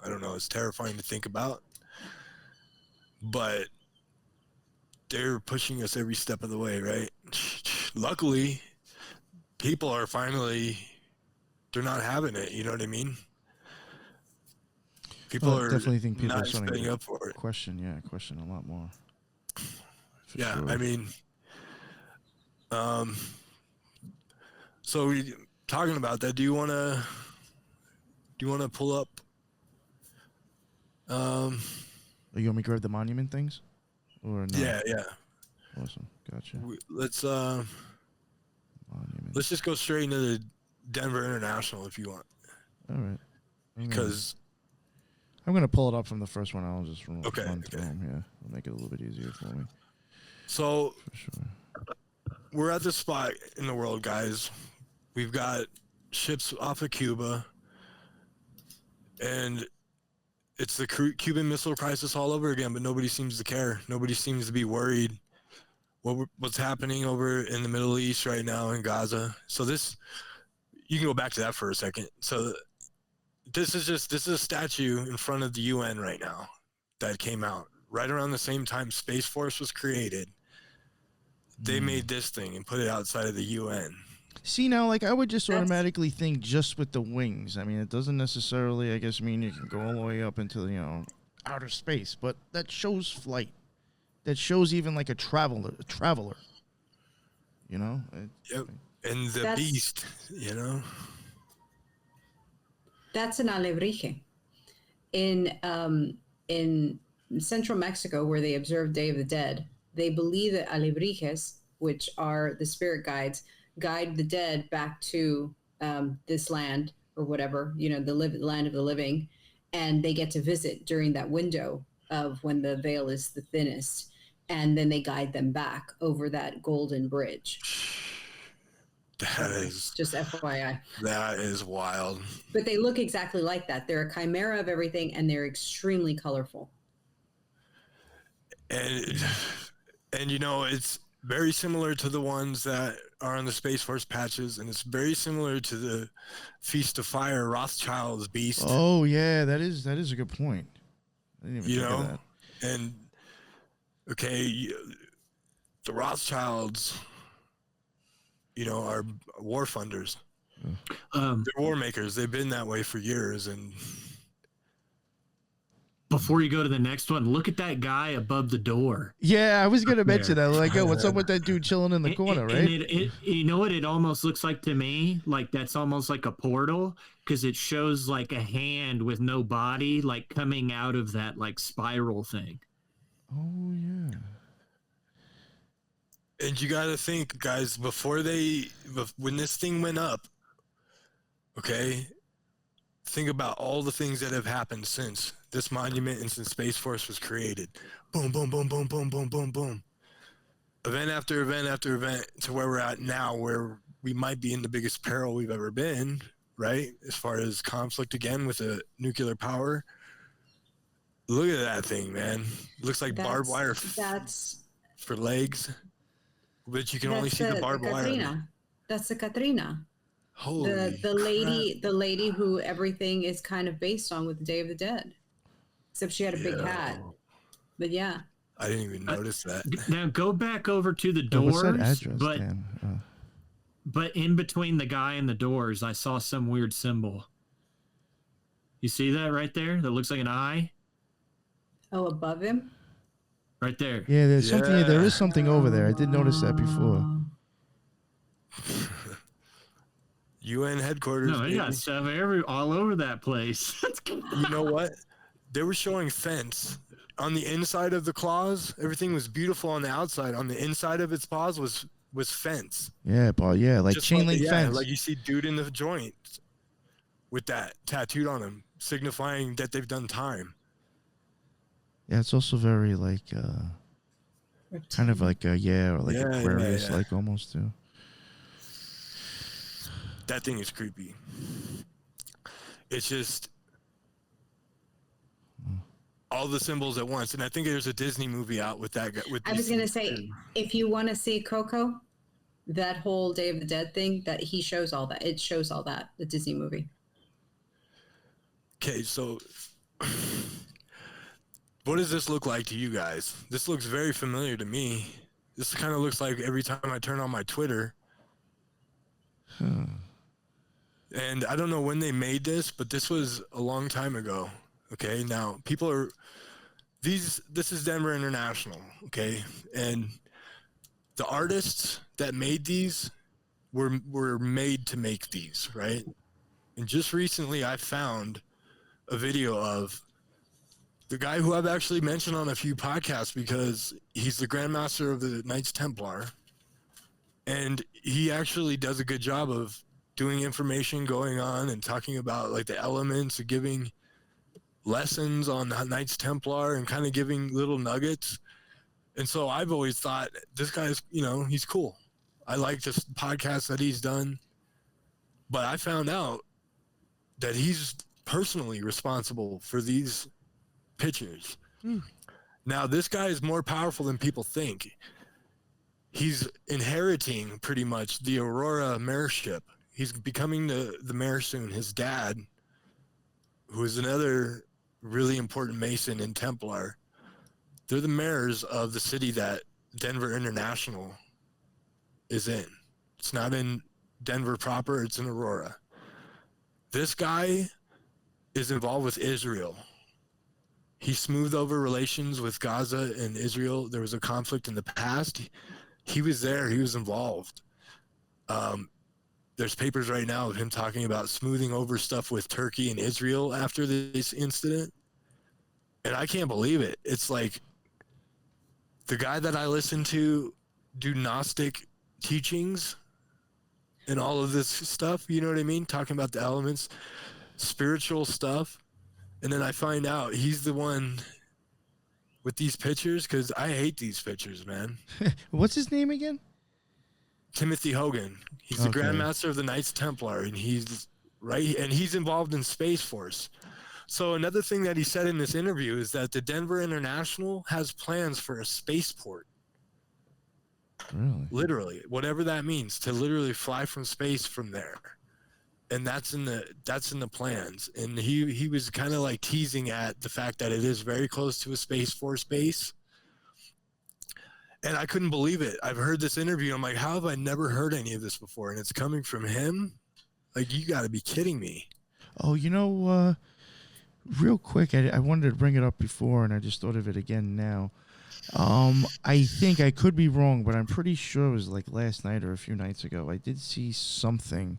I don't know. It's terrifying to think about. But they're pushing us every step of the way, right? Luckily, people are finally, they're not having it. You know what I mean? People are definitely think people not are starting setting to up for it. question a lot more. Yeah, sure. I mean, so we talking about that. Do you want to pull up? You want me to grab the monument things, or no? Yeah. Awesome, gotcha. Let's Monument. just go straight into the Denver International if you want, All right. because I'm gonna pull it up from the first one. I'll just run Okay. through them. Yeah, it'll make it a little bit easier for me. so For sure. we're at the spot in the world, guys. We've got ships off of Cuba, and it's the Cuban Missile Crisis all over again, but nobody seems to care. Nobody seems to be worried what's happening over in the Middle East right now in Gaza. So you can go back to that for a second. So this is a statue in front of the UN right now that came out right around the same time Space Force was created. They made this thing and put it outside of the UN. See, now, like, I would just automatically think just with the wings. I mean, it doesn't necessarily, I guess, mean you can go all the way up into, outer space. But that shows flight. That shows even, like, a traveler. You know? Yep. And the beast, That's an alebrije. In central Mexico, where they observe Day of the Dead, they believe that alebrijes, which are the spirit guides, guide the dead back to this land or whatever, the land of the living, and they get to visit during that window of when the veil is the thinnest, and then they guide them back over that golden bridge. That is just FYI. That is wild. But they look exactly like that. They're a chimera of everything, and they're extremely colorful. And it's very similar to the ones that are on the Space Force patches, and it's very similar to the Feast of Fire Rothschild's beast. Oh yeah, that is a good point. I didn't even think of that. And okay, the Rothschilds, are war funders. They're war makers. They've been that way for years. And before you go to the next one, look at that guy above the door. Yeah, I was going to mention that. Like, what's up with that dude chilling in the corner, right? And you know what it almost looks like to me? Like, that's almost like a portal, because it shows like a hand with no body, like coming out of that like spiral thing. Oh, yeah. And you got to think, guys, when this thing went up, okay, think about all the things that have happened since this monument and since Space Force was created. Boom, boom, boom, boom, boom, boom, boom, boom. Event after event after event to where we're at now, where we might be in the biggest peril we've ever been, right? As far as conflict again with a nuclear power. Look at that thing, man. It looks like barbed wire for legs. But you can only see the barbed wire. That's the Katrina. Holy the lady who everything is kind of based on with the Day of the Dead, except she had a big hat. But yeah, I didn't even notice that. Now go back over to the doors. What's that address, but in between the guy and the doors, I saw some weird symbol. You see that right there? That looks like an eye. Oh, above him. Right there. Yeah, there's something. There is something over there. I did notice that before. UN headquarters. No, they got stuff all over that place. You know what? They were showing fence on the inside of the claws. Everything was beautiful on the outside. On the inside of its paws was fence. Yeah, Paul. Yeah, like chain link fence. Like you see dude in the joint with that tattooed on him, signifying that they've done time. Yeah, it's also very like kind of like Aquarius like almost too. That thing is creepy. It's just all the symbols at once, and I think there's a Disney movie out with that guy. I was gonna say, if you want to see Coco, that whole Day of the Dead thing, that he shows all that. It shows all that, the Disney movie. Okay, so what does this look like to you guys? This looks very familiar to me. This kind of looks like every time I turn on my Twitter. And I don't know when they made this, but this was a long time ago. Okay, now this is Denver International. Okay, and the artists that made these were made to make these, right? And just recently I found a video of the guy who I've actually mentioned on a few podcasts because he's the Grandmaster of the Knights Templar. And he actually does a good job of doing information going on and talking about like the elements and giving lessons on the Knights Templar and kind of giving little nuggets. And so I've always thought this guy's, he's cool. I like this podcast that he's done. But I found out that he's personally responsible for these pictures. Now, this guy is more powerful than people think. He's inheriting pretty much the Aurora mayorship. He's becoming the mayor soon. His dad, who is another really important Mason and Templar, they're the mayors of the city that Denver International is in. It's not in Denver proper, it's in Aurora. This guy is involved with Israel. He smoothed over relations with Gaza and Israel. There was a conflict in the past. He was there. He was involved. There's papers right now of him talking about smoothing over stuff with Turkey and Israel after this incident. And I can't believe it. It's like the guy that I listen to do Gnostic teachings and all of this stuff, you know what I mean? Talking about the elements, spiritual stuff. And then I find out he's the one with these pictures because I hate these pictures, man. What's his name again? Timothy Hogan. He's the Grandmaster of the Knights Templar, and he's involved in Space Force. So another thing that he said in this interview is that the Denver International has plans for a spaceport. Really? Literally, whatever that means, to literally fly from space from there. And that's in the plans. And he was kind of like teasing at the fact that it is very close to a Space Force base. And I couldn't believe it. I've heard this interview. I'm like, how have I never heard any of this before? And it's coming from him? Like, you got to be kidding me. Oh, real quick, I wanted to bring it up before, and I just thought of it again now. I think I could be wrong, but I'm pretty sure it was like last night or a few nights ago. I did see something.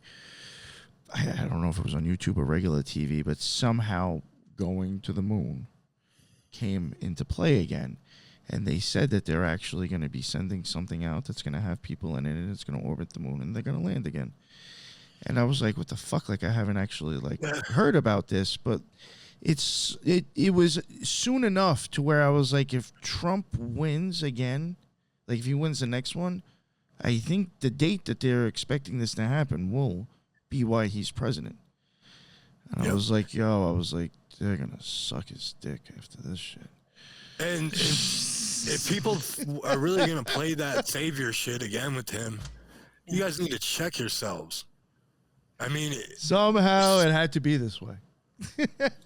I don't know if it was on YouTube or regular TV, but somehow going to the moon came into play again. And they said that they're actually going to be sending something out that's going to have people in it, and it's going to orbit the moon, and they're going to land again. And I was like, what the fuck? Like, I haven't actually heard about this, but it was soon enough to where I was like, if Trump wins again, like if he wins the next one, I think the date that they're expecting this to happen will be why he's president. And I was like, they're going to suck his dick after this shit. And if people are really going to play that savior shit again with him, you guys need to check yourselves. I mean, somehow it had to be this way.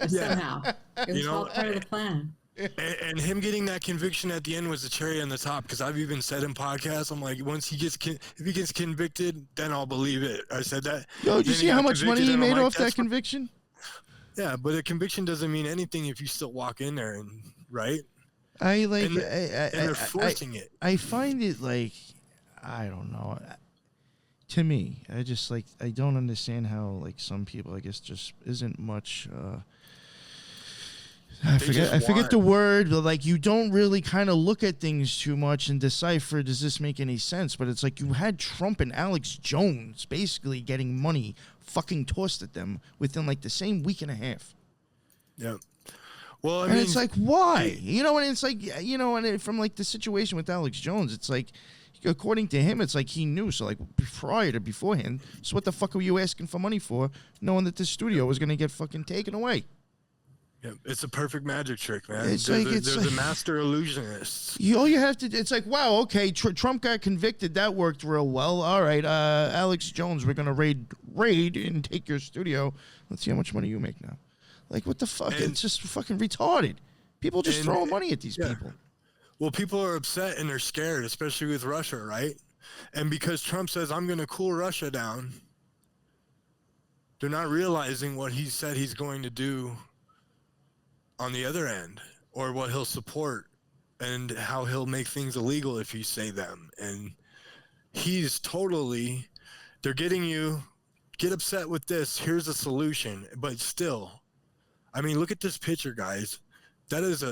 Somehow. It was all part of the plan. And him getting that conviction at the end was the cherry on the top, because I've even said in podcasts, I'm like, once he gets if he gets convicted, then I'll believe it. I said that. Yo, did you see how much money he made off that conviction? Yeah, but a conviction doesn't mean anything if you still walk in there and right. And they're forcing it. I find it like, I don't know. To me, I just I don't understand how some people, I guess, just isn't much. I forget the word, but you don't really kind of look at things too much and decipher, does this make any sense? But it's like you had Trump and Alex Jones basically getting money fucking tossed at them within the same week and a half. Yeah. Well, I mean, it's why? And it's and from the situation with Alex Jones, it's according to him, it's he knew. So beforehand, so what the fuck were you asking for money for, knowing that this studio was going to get fucking taken away? Yeah, it's a perfect magic trick, man. They're the master illusionists. All you have to do, it's wow, okay, Trump got convicted. That worked real well. All right, Alex Jones, we're going to raid and take your studio. Let's see how much money you make now. Like, what the fuck? And, it's just fucking retarded. People just throwing money at these people. Well, people are upset and they're scared, especially with Russia, right? And because Trump says, I'm going to cool Russia down, they're not realizing what he said he's going to do on the other end, or what he'll support and how he'll make things illegal if you say them. And he's totally, they're getting you, get upset with this, here's a solution. But still, I mean, look at this picture, guys. That is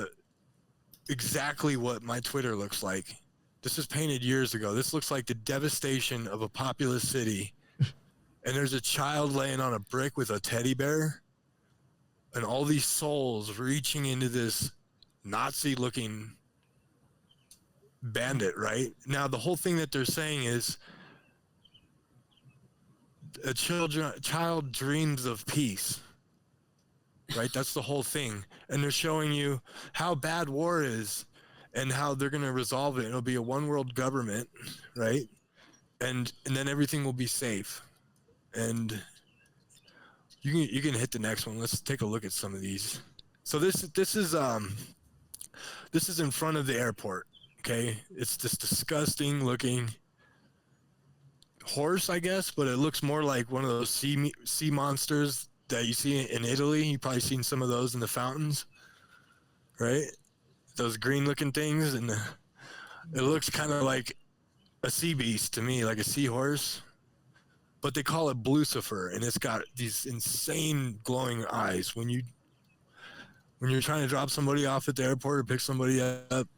exactly what my Twitter looks like. This was painted years ago. This looks like the devastation of a populous city. And there's a child laying on a brick with a teddy bear. And all these souls reaching into this Nazi-looking bandit, right? Now, the whole thing that they're saying is a child dreams of peace. Right? That's the whole thing. And they're showing you how bad war is and how they're going to resolve it. It'll be a one world government, right? And then everything will be safe. And you can hit the next one. Let's take a look at some of these. So this is in front of the airport, okay? It's this disgusting looking horse, I guess, but it looks more like one of those sea monsters that you see in Italy. You've probably seen some of those in the fountains, right? Those green looking things. And it looks kind of like a sea beast to me, like a seahorse, but they call it Blucifer, and it's got these insane glowing eyes. When you're trying to drop somebody off at the airport or pick somebody up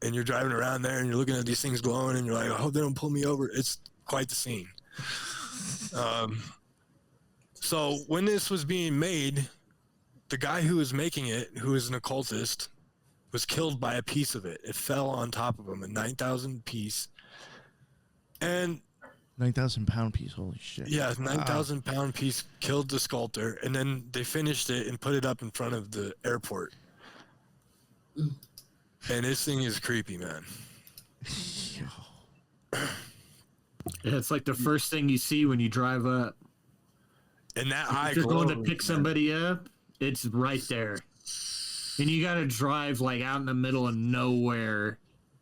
and you're driving around there and you're looking at these things glowing and you're like, I hope they don't pull me over. It's quite the scene. So when this was being made, the guy who was making it, who is an occultist, was killed by a piece of it. It fell on top of him, a 9,000 piece. And 9,000 pound piece, holy shit. Yeah, 9,000 pound piece killed the sculptor, and then they finished it and put it up in front of the airport. And this thing is creepy, man. Yeah, it's like the first thing you see when you drive up. And that eye if you're glows, going to pick somebody up, it's right there. And you got to drive like out in the middle of nowhere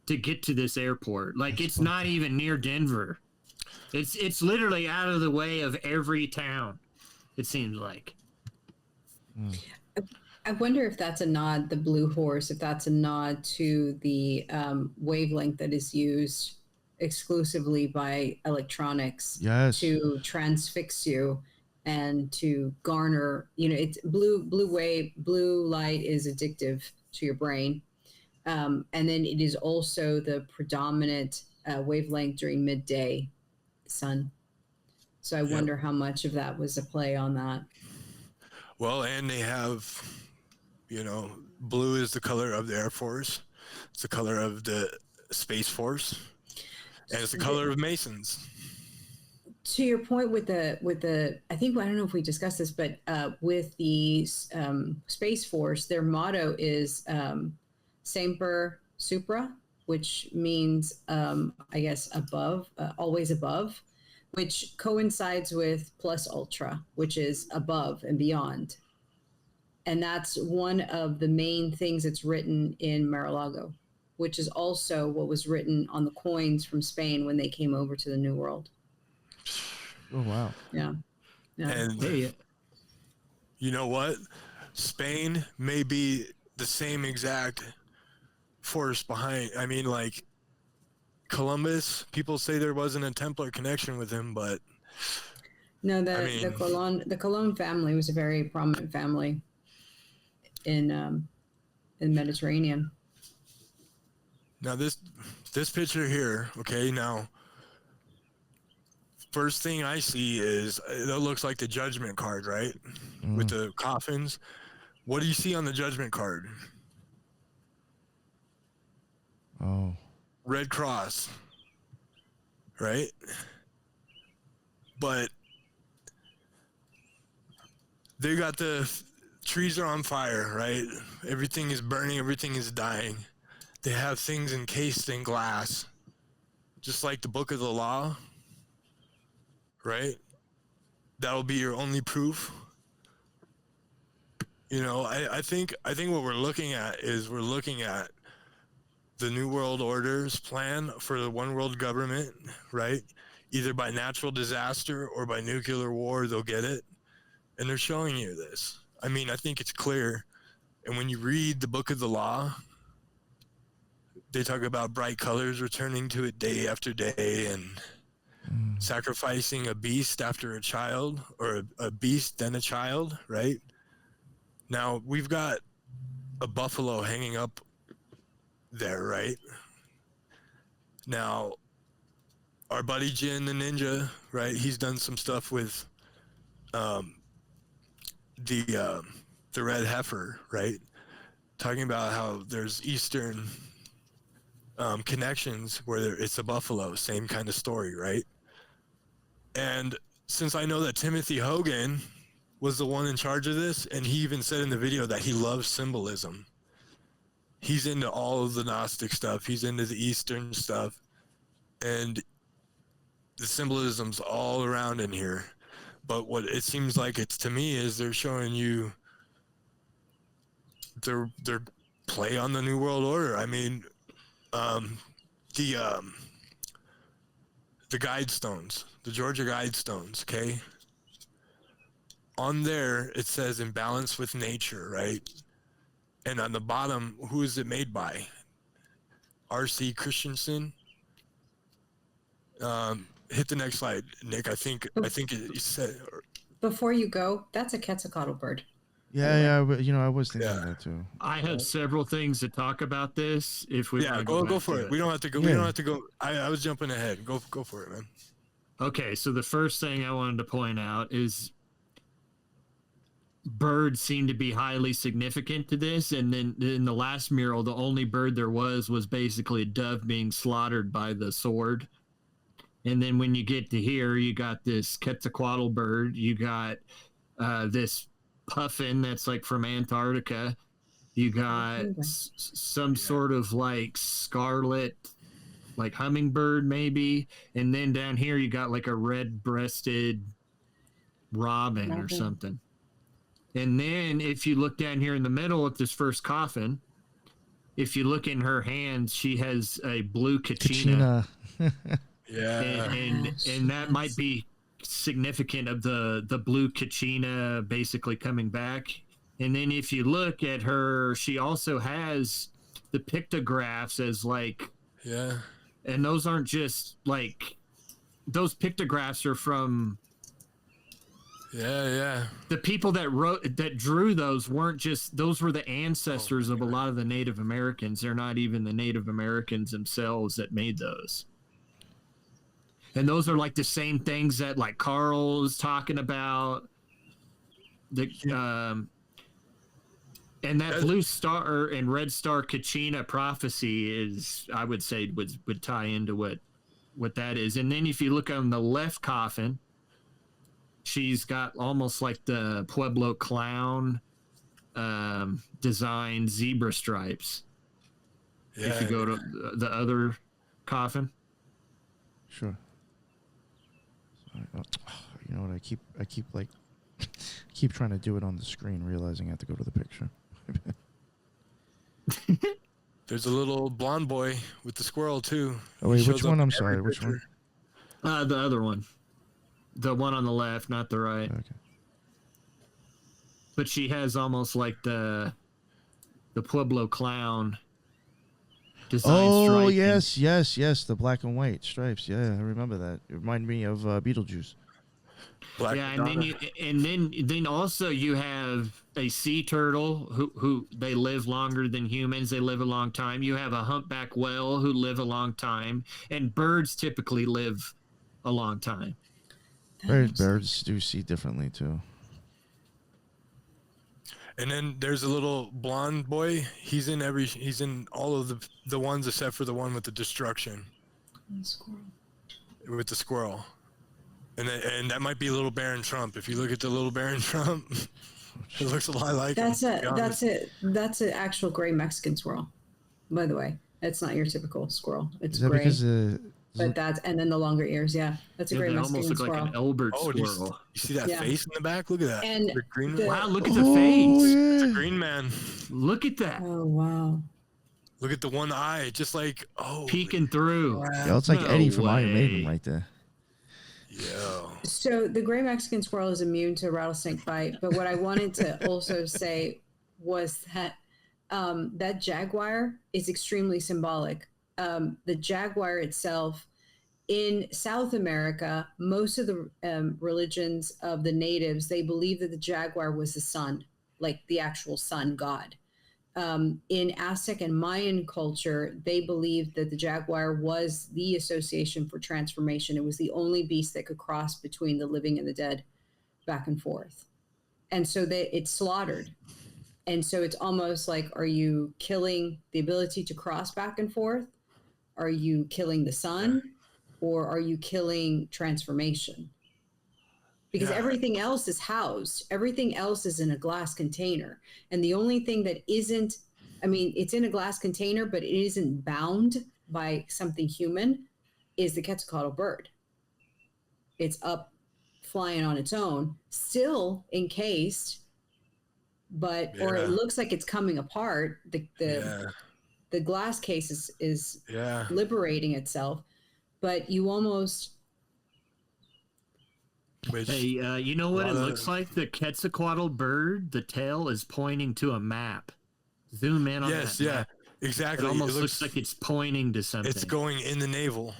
to get to this airport. Like it's not even near Denver. It's literally out of the way of every town, it seems like. I wonder if that's a nod, the blue horse, if that's a nod to the wavelength that is used exclusively by electronics to transfix you and to garner, it's blue light is addictive to your brain. And then it is also the predominant wavelength during midday sun. So I wonder how much of that was a play on that. Well, and they have, blue is the color of the Air Force. It's the color of the Space Force. And it's the color of Masons. To your point with the, I don't know if we discussed this, but with the Space Force, their motto is Semper Supra, which means, I guess, above, always above, which coincides with plus ultra, which is above and beyond. And that's one of the main things that's written in Mar-a-Lago, which is also what was written on the coins from Spain when they came over to the New World. Oh, wow. Yeah. And you know what? Spain may be the same exact force behind. I mean, like Columbus, people say there wasn't a Templar connection with him, but no, the Colon family was a very prominent family in Mediterranean. Now this picture here, okay, now first thing I see is that looks like the judgment card, right? With the coffins. What do you see on the judgment card? Oh. Red Cross, right? But they got the trees are on fire, right? Everything is burning, everything is dying. They have things encased in glass, just like the Book of the Law, right? That'll be your only proof. You know, I think what we're looking at is we're looking at the New World Order's plan for the one world government, right? Either by natural disaster or by nuclear war, they'll get it. And they're showing you this. I mean, I think it's clear. And when you read the book of the law, they talk about bright colors returning to it day after day and sacrificing a beast after a child, or a beast then a child, right? Now, we've got a buffalo hanging up there, right? Now, our buddy Jin the Ninja, right? He's done some stuff with the red heifer, right? Talking about how there's Eastern connections where it's a buffalo, same kind of story, right? And since I know that Timothy Hogan was the one in charge of this, and he even said in the video that he loves symbolism. He's into all of the Gnostic stuff. He's into the Eastern stuff. And the symbolism's all around in here. But what it seems like it's to me is they're showing you their play on the New World Order. I mean, the guide stones, the Georgia guide stones, okay? On there, it says in balance with nature, right? And on the bottom, who is it made by? R.C. Christensen. Hit the next slide, Nick. I think it said. Before you go, that's a Quetzalcoatl bird. Yeah. You know, I was thinking that too. I have several things to talk about this. If we go for it. We don't have to go. Yeah. We don't have to go. I was jumping ahead. Go for it, man. Okay, so the first thing I wanted to point out is birds seem to be highly significant to this, and then in the last mural, the only bird there was basically a dove being slaughtered by the sword. And then when you get to here, you got this Quetzalcoatl bird, you got this puffin that's like from Antarctica, you got some sort of like scarlet, like hummingbird maybe, and then down here you got like a red-breasted robin or something. And then if you look down here in the middle at this first coffin, if you look in her hands, she has a blue kachina. Yeah. And that might be significant of the blue kachina basically coming back. And then if you look at her, she also has the pictographs as like, yeah. And those aren't just like, those pictographs are from, yeah. the people that drew those weren't just, those were the ancestors of a lot of the Native Americans. They're not even the Native Americans themselves that made those. And those are like the same things that like Carl is talking about. And that blue star and red star kachina prophecy is, I would say, would tie into what that is. And then if you look on the left coffin, she's got almost like the Pueblo clown design zebra stripes. Yeah. If you go to the other coffin. Sure. You know what? I keep trying to do it on the screen, realizing I have to go to the picture. There's a little blonde boy with the squirrel too. Oh wait, which one? I'm sorry, which one? The other one. The one on the left, not the right. Okay. But she has almost like the Pueblo clown design. Oh, striping. yes, the black and white stripes. Yeah, I remember that. It reminded me of Beetlejuice. Black Madonna. And then also you have a sea turtle who they live longer than humans. They live a long time. You have a humpback whale who live a long time, and birds typically live a long time. Birds do see differently too. And then there's a little blonde boy. He's in all of the ones except for the one with the destruction. The squirrel. With the squirrel. And that might be Little Baron Trump. If you look at the Little Baron Trump, it looks a lot like that's an actual gray Mexican squirrel, by the way. It's not your typical squirrel. It's Is that gray. because But and then the longer ears. Yeah, that's a great Mexican almost look squirrel. like an Elbert squirrel. You see that face in the back? Look at that. And the green wow, look at the face. Yeah. It's a green man. Look at that. Oh wow. Look at the one eye, just like peeking through. Yeah, it's like Eddie from Iron Maiden right there. Yeah. So the gray Mexican squirrel is immune to rattlesnake bite, but what I wanted to also say was that that jaguar is extremely symbolic. The jaguar itself, in South America, most of the religions of the natives, they believe that the jaguar was the sun, like the actual sun god. In Aztec and Mayan culture, they believed that the jaguar was the association for transformation. It was the only beast that could cross between the living and the dead back and forth. And so it's slaughtered. And so it's almost like, are you killing the ability to cross back and forth? Are you killing the sun? Or are you killing transformation? Because everything else is housed. Everything else is in a glass container. And the only thing that isn't, I mean, it's in a glass container, but it isn't bound by something human, is the Quetzalcoatl bird. It's up flying on its own, still encased, but, or it looks like it's coming apart. The glass case is liberating itself, but you almost... Hey, you know what it looks like? The Quetzalcoatl bird, the tail is pointing to a map. Zoom in on that map. Exactly. It almost looks like it's pointing to something. It's going in the navel.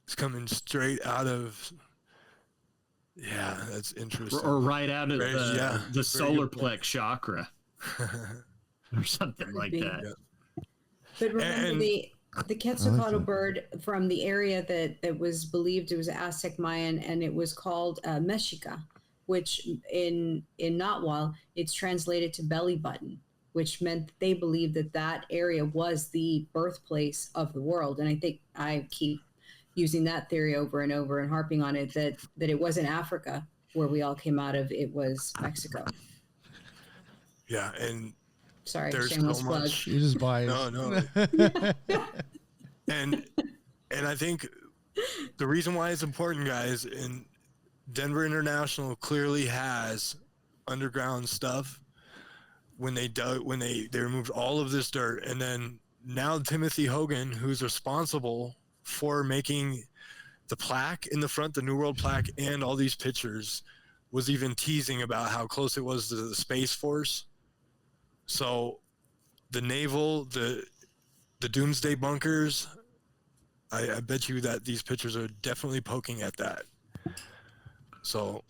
It's coming straight out of... Yeah, that's interesting. Or right out of the solar plex chakra. Or something like that. Yeah. But remember, the Quetzalcoatl bird from the area that was believed it was Aztec Mayan, and it was called Mexica, which in Nahuatl, it's translated to belly button, which meant they believed that area was the birthplace of the world. And I think I keep using that theory over and over and harping on it, that it wasn't Africa where we all came out of, it was Mexico. Yeah, and sorry, there's shameless so plug. much. You just buy it. No. and I think the reason why it's important, guys, and Denver International clearly has underground stuff. When they removed all of this dirt, and then now Timothy Hogan, who's responsible for making the plaque in the front, the New World plaque, and all these pictures, was even teasing about how close it was to the Space Force. So the naval, the doomsday bunkers, I bet you that these pictures are definitely poking at that. So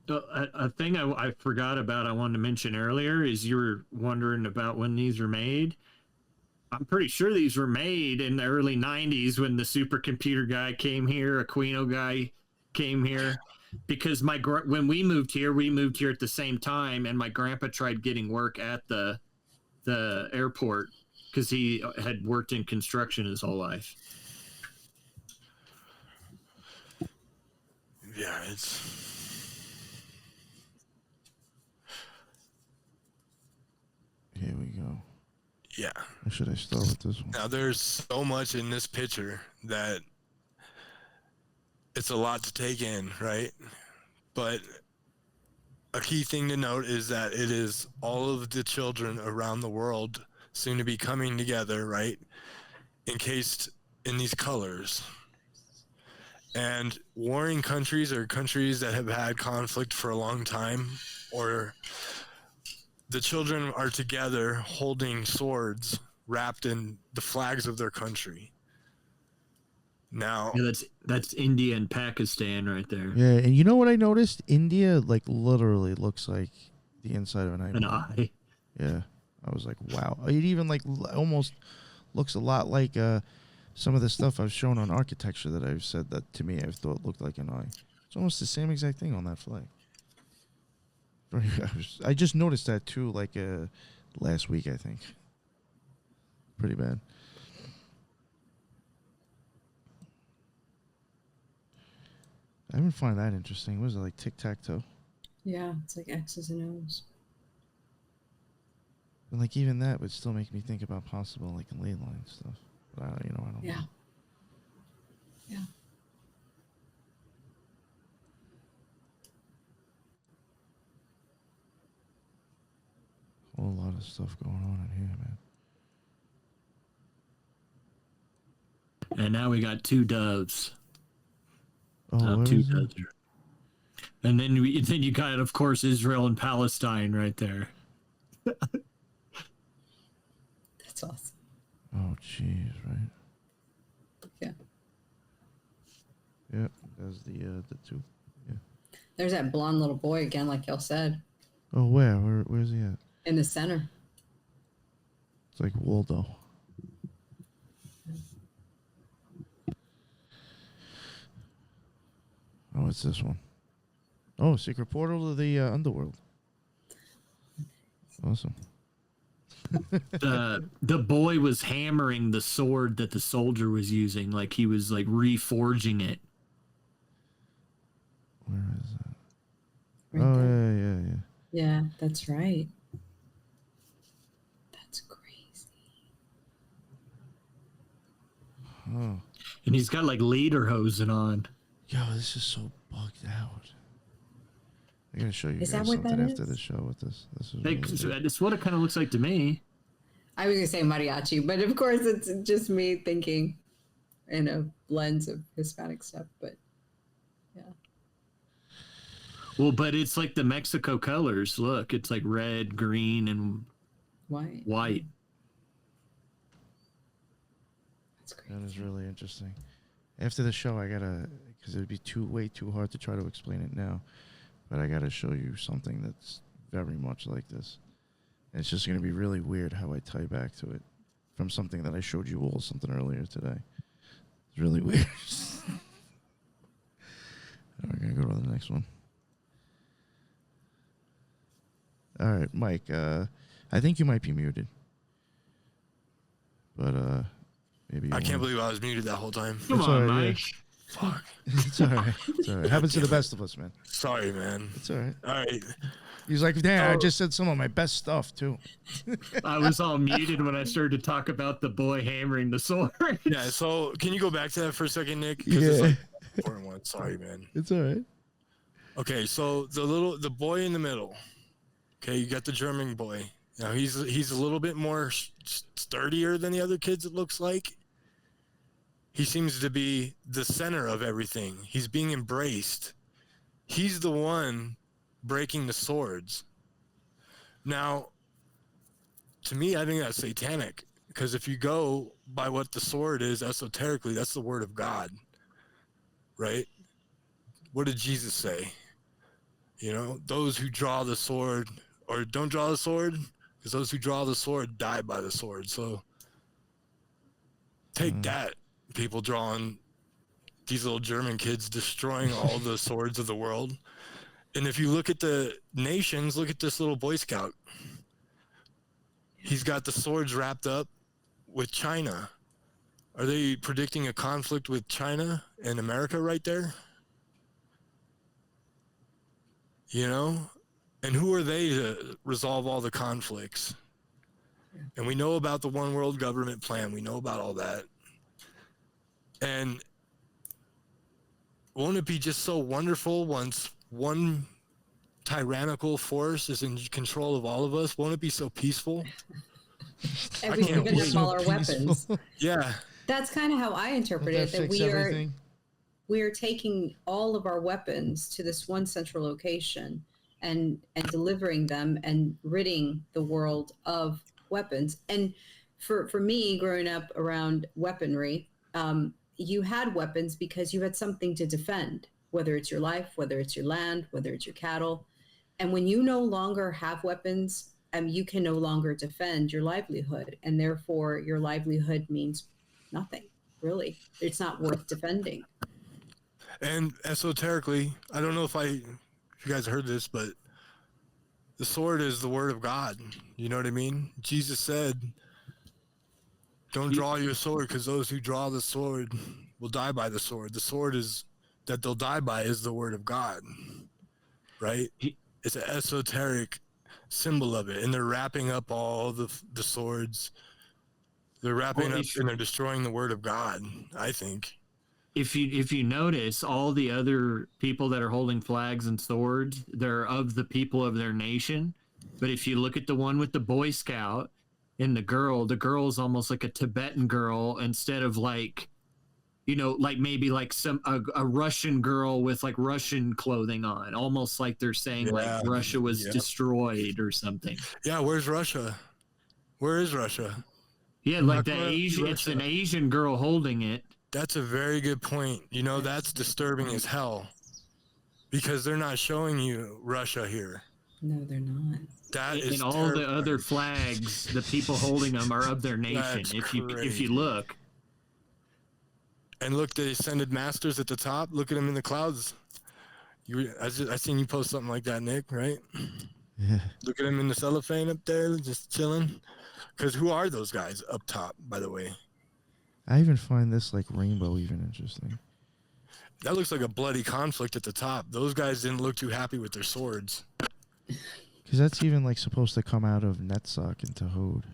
a thing I forgot about, I wanted to mention earlier, is you were wondering about when these were made. I'm pretty sure these were made in the early 90s when the supercomputer guy came here, Aquino guy came here. Because when we moved here at the same time, and my grandpa tried getting work at the airport because he had worked in construction his whole life. Yeah, Here we go. Yeah. Or should I start with this one? Now, there's so much in this picture that it's a lot to take in, right? But a key thing to note is that it is all of the children around the world soon to be coming together, right? Encased in these colors. And warring countries, or countries that have had conflict for a long time, or the children are together holding swords wrapped in the flags of their country. Now, yeah, that's India and Pakistan right there. Yeah, and you know what I noticed? India, like, literally looks like the inside of an eyeball. An eye. Yeah, I was like, wow. It even like almost looks a lot like some of the stuff I've shown on architecture that I've said that to me I thought looked like an eye. It's almost the same exact thing on that flag. I just noticed that too, like last week, I think. Pretty bad. I even find that interesting. What is it, like tic-tac-toe? Yeah, it's like X's and O's. And like even that would still make me think about possible like ley line stuff. But I don't know. Yeah. Yeah. A whole lot of stuff going on in here, man. And now we got 2 doves. Oh, 2 doves. And then you got, of course, Israel and Palestine right there. That's awesome. Oh, jeez, right? Yeah. Yep, there's the 2. Yeah. There's that blonde little boy again, like y'all said, Oh, where's he at? in the center. It's like Waldo. Oh, it's this one. Oh, secret portal to the underworld. Awesome. The boy was hammering the sword that the soldier was using, like he was like reforging it. Where is that? Right Oh, there. yeah. Yeah, that's right. That's crazy. Oh. And he's got like lederhosen on. Yo, this is so bugged out. I gotta show you Is guys that what something that after is? the show with this. This is Like, really good. it's what it kind of looks like to me. I was gonna say mariachi, but of course it's just me thinking in a lens of Hispanic stuff. But yeah, Well, but it's like the Mexico colors. Look, it's like red, green, and why? white. That's crazy. That is really interesting. After the show, I gotta, because it'd be way too hard to try to explain it now, but I gotta show you something that's very much like this. And it's just gonna be really weird how I tie back to it from something that I showed you all something earlier today. It's really weird. We're gonna go to the next one. All right, Mike. I think you might be muted, but maybe I can't believe I was muted that whole time. Come It's on, all right, Mike. Fuck. It's all right. It's all right. It happens to the best of us, man. Sorry, man. It's all right. All right. He's like, damn, I Oh. just said some of my best stuff too. I was all muted when I started to talk about the boy hammering the sword. Yeah. So can you go back to that for a second, Nick? 'Cause Yeah. it's like an important one. Sorry, man. It's all right. Okay. So the boy in the middle. Okay, you got the German boy. Now he's a little bit more sturdier than the other kids. It looks like. He seems to be the center of everything. He's being embraced. He's the one breaking the swords. Now, to me, I think that's satanic. Because if you go by what the sword is esoterically, that's the word of God. Right? What did Jesus say? You know, those who draw the sword or don't draw the sword, because those who draw the sword die by the sword. So take that. People drawing these little German kids destroying all the swords of the world. And if you look at the nations, look at this little Boy Scout. He's got the swords wrapped up with China. Are they predicting a conflict with China and America right there? You know? And who are they to resolve all the conflicts? And we know about the one world government plan. We know about all that. And won't it be just so wonderful once one tyrannical force is in control of all of us? Won't it be so peaceful? And we've given them all our weapons. Yeah. That's kind of how I interpret it. That we are taking all of our weapons to this one central location and delivering them and ridding the world of weapons. And for me, growing up around weaponry, you had weapons because you had something to defend, whether it's your life, whether it's your land, whether it's your cattle. And when you no longer have weapons, you can no longer defend your livelihood. And therefore, your livelihood means nothing, really. It's not worth defending. And esoterically, I don't know if you guys heard this, but the sword is the word of God. You know what I mean? Jesus said, don't draw your sword, because those who draw the sword will die by the sword. The sword is that they'll die by is the word of God, right? It's an esoteric symbol of it, and they're wrapping up all the swords They're wrapping up and they're destroying the word of God, I think. If you notice, all the other people that are holding flags and swords, they're of the people of their nation. But if you look at the one with the Boy Scout and the girl's almost like a Tibetan girl instead of like, you know, like maybe like a Russian girl with like Russian clothing on, almost like they're saying like Russia was destroyed or something. Yeah, where's Russia? Where is Russia? Yeah, like the Asian, it's an Asian girl holding it. That's a very good point. You know, that's disturbing as hell because they're not showing you Russia here. No, they're not. That is and all the other flags, the people holding them are of their nation. If you look. And look, the Ascended Masters at the top. Look at them in the clouds. I seen you post something like that, Nick, right? Yeah. Look at them in the cellophane up there, just chilling. Because who are those guys up top, by the way? I even find this like rainbow even interesting. That looks like a bloody conflict at the top. Those guys didn't look too happy with their swords. Because that's even like supposed to come out of Netzach into Hode.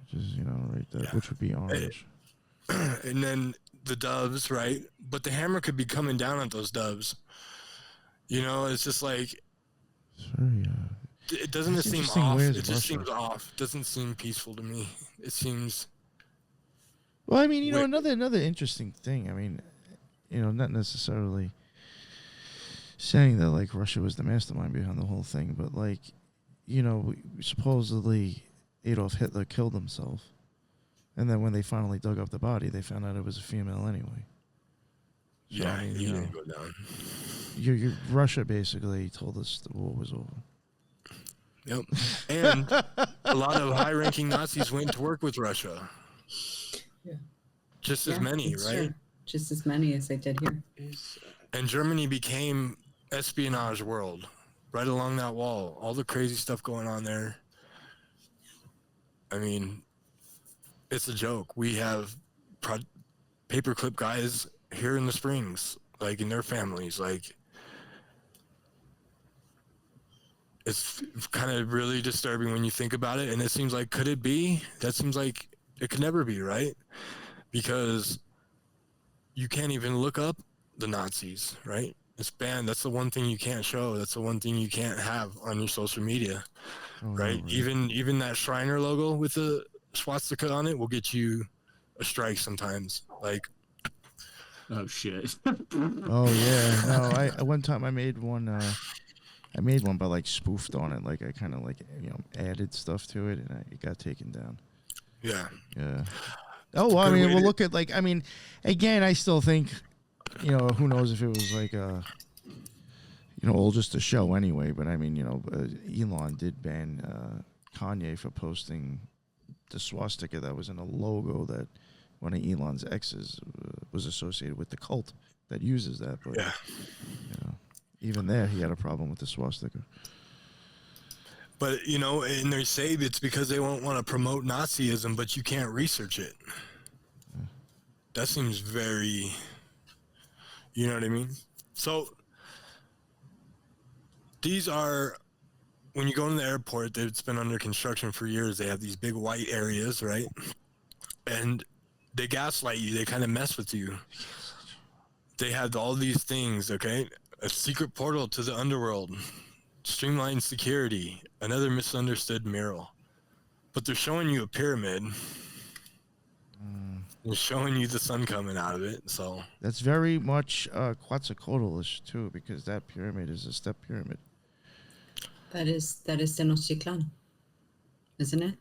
Which is, you know, right there, which would be orange. And then the doves, right? But the hammer could be coming down on those doves. You know, it's just like... Sorry, it doesn't just seem off. It just seems off. It doesn't seem peaceful to me. It seems... Well, I mean, you know, another interesting thing. I mean, you know, not necessarily saying that, like, Russia was the mastermind behind the whole thing, but, like, you know, supposedly Adolf Hitler killed himself. And then when they finally dug up the body, they found out it was a female anyway. So, yeah, I mean, he you know, didn't go down. Russia basically told us the war was over. Yep. And a lot of high-ranking Nazis went to work with Russia. Yeah. Just as many, right? Sure. Just as many as they did here. And Germany became espionage world right along that wall. All the crazy stuff going on there. I mean, it's a joke. We have paperclip guys here in the Springs, like in their families, like it's kind of really disturbing when you think about it. And it seems like, could it be? That seems like it could never be, right? Because you can't even look up the Nazis, right? It's banned. That's the one thing you can't show. That's the one thing you can't have on your social media, right? Even that Shriner logo with the swastika on it will get you a strike sometimes. Like, oh shit. Oh yeah, no. One time I made one. But like spoofed on it. Like I kind of like, you know, added stuff to it, and it got taken down. Yeah. Yeah. Oh, well, I mean, we'll look at like, I mean, again, I still think, you know, who knows if it was like you know, all just a show anyway. But I mean, you know, Elon did ban Kanye for posting the swastika that was in a logo that one of Elon's exes was associated with the cult that uses that. But yeah, you know, even there, he had a problem with the swastika. But, you know, and they say it's because they won't want to promote Nazism, but you can't research it. That seems very, you know what I mean? So these are, when you go to the airport, it's been under construction for years. They have these big white areas, right? And they gaslight you. They kind of mess with you. They have all these things, okay? A secret portal to the underworld, streamlined security, another misunderstood mural. But they're showing you a pyramid. They're showing you the sun coming out of it. So that's very much Quetzalcoatl-ish too, because that pyramid is a step pyramid. That is Tenochtitlan, isn't it?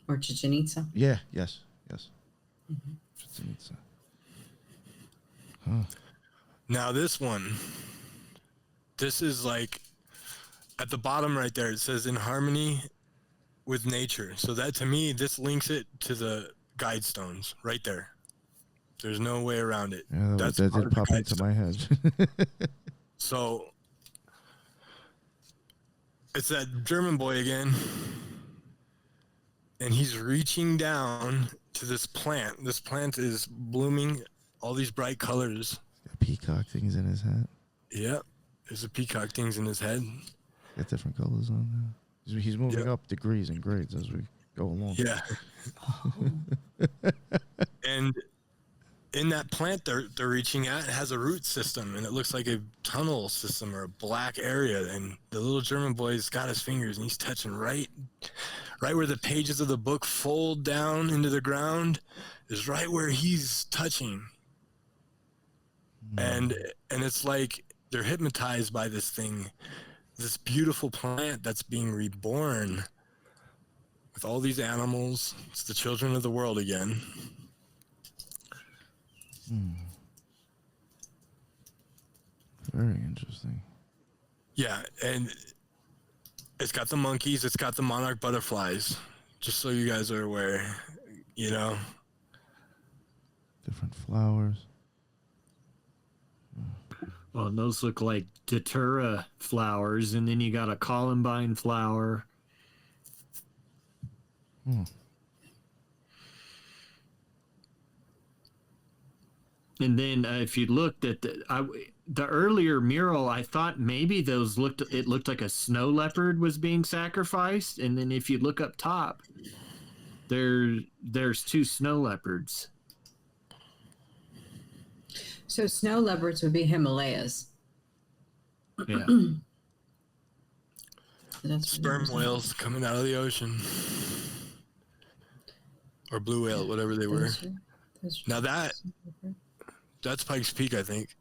Or Chichen Itza? Yeah. Yes. Mm-hmm. Chichen Itza. Huh. Now this one, this is like at the bottom right there. It says in harmony with nature. So that to me, this links it to the guide stones right there. There's no way around it. Yeah, that did pop into my head. So it's that German boy again, and he's reaching down to this plant. This plant is blooming all these bright colors. Peacock things in his hat. Yep, there's a peacock things in his head. Got different colors on there. He's moving up degrees and grades as we go along. Yeah. And in that plant they're reaching at, it has a root system, and it looks like a tunnel system or a black area. And the little German boy's got his fingers, and he's touching right where the pages of the book fold down into the ground, is right where he's touching. And it's like they're hypnotized by this thing, this beautiful plant that's being reborn with all these animals. It's the children of the world again. Very interesting. Yeah, and it's got the monkeys, it's got the monarch butterflies, just so you guys are aware, you know. Different flowers. Well, those look like datura flowers, and then you got a columbine flower. And then if you looked at the earlier mural, I thought maybe it looked like a snow leopard was being sacrificed. And then if you look up top, there's 2 snow leopards. So snow leopards would be Himalayas. Yeah. That's Sperm whales coming out of the ocean. Or blue whale, whatever they were. Now that's Pikes Peak, I think.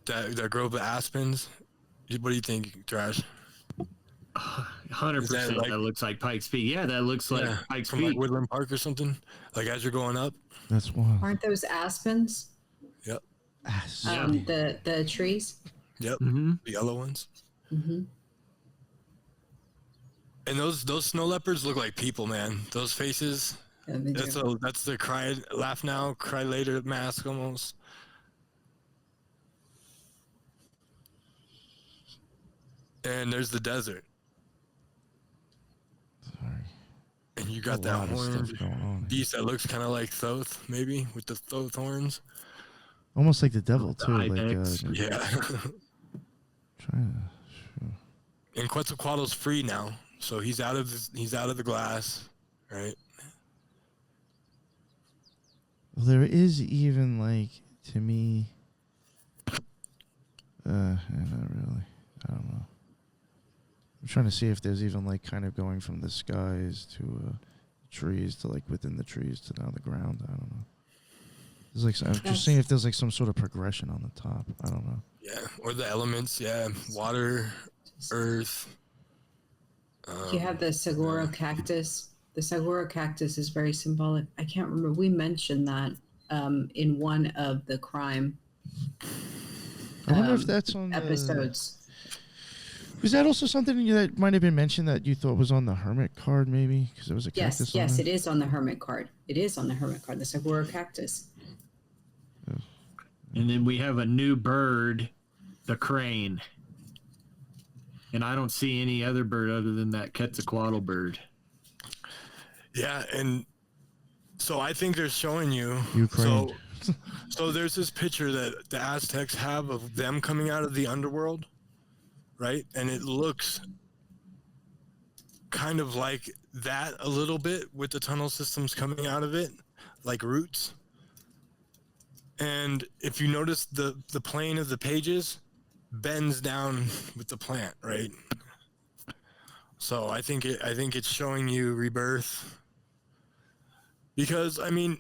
That grove of aspens. What do you think, Trash? 100%. That looks like Pikes Peak. Yeah, that looks like Pikes from Peak. Like Woodland Park or something. Like as you're going up. That's wild. Aren't those aspens? Yep. The trees. Yep. Mm-hmm. The yellow ones. Mm-hmm. And those snow leopards look like people, man. Those faces. That's the cry, laugh now, cry later mask almost. And there's the desert. Sorry. And you got that horned beast that looks kind of like Thoth, maybe, with the Thoth horns. Almost like the devil, too. Yeah. And Quetzalcoatl's free now, so he's out of the glass, right? Well, there is even, like, to me... not really. I don't know. I'm trying to see if there's even, like, kind of going from the skies to trees to, like, within the trees to down the ground. I don't know. There's like I'm just seeing if there's, like, some sort of progression on the top. I don't know. Yeah, or the elements, water, earth. You have the saguaro cactus. The saguaro cactus is very symbolic. I can't remember. We mentioned that in one of the crime I wonder if that's on episodes. Was that also something that might have been mentioned that you thought was on the hermit card, maybe? Because it was a cactus. Yes, it is on the hermit card. It is on the hermit card, the saguaro cactus. And then we have a new bird, the crane. And I don't see any other bird other than that Quetzalcoatl bird. Yeah, and so I think they're showing you. Ukraine. So there's this picture that the Aztecs have of them coming out of the underworld, right? And it looks kind of like that a little bit with the tunnel systems coming out of it, like roots. And if you notice the plane of the pages bends down with the plant, right? So I think it's showing you rebirth. Because I mean,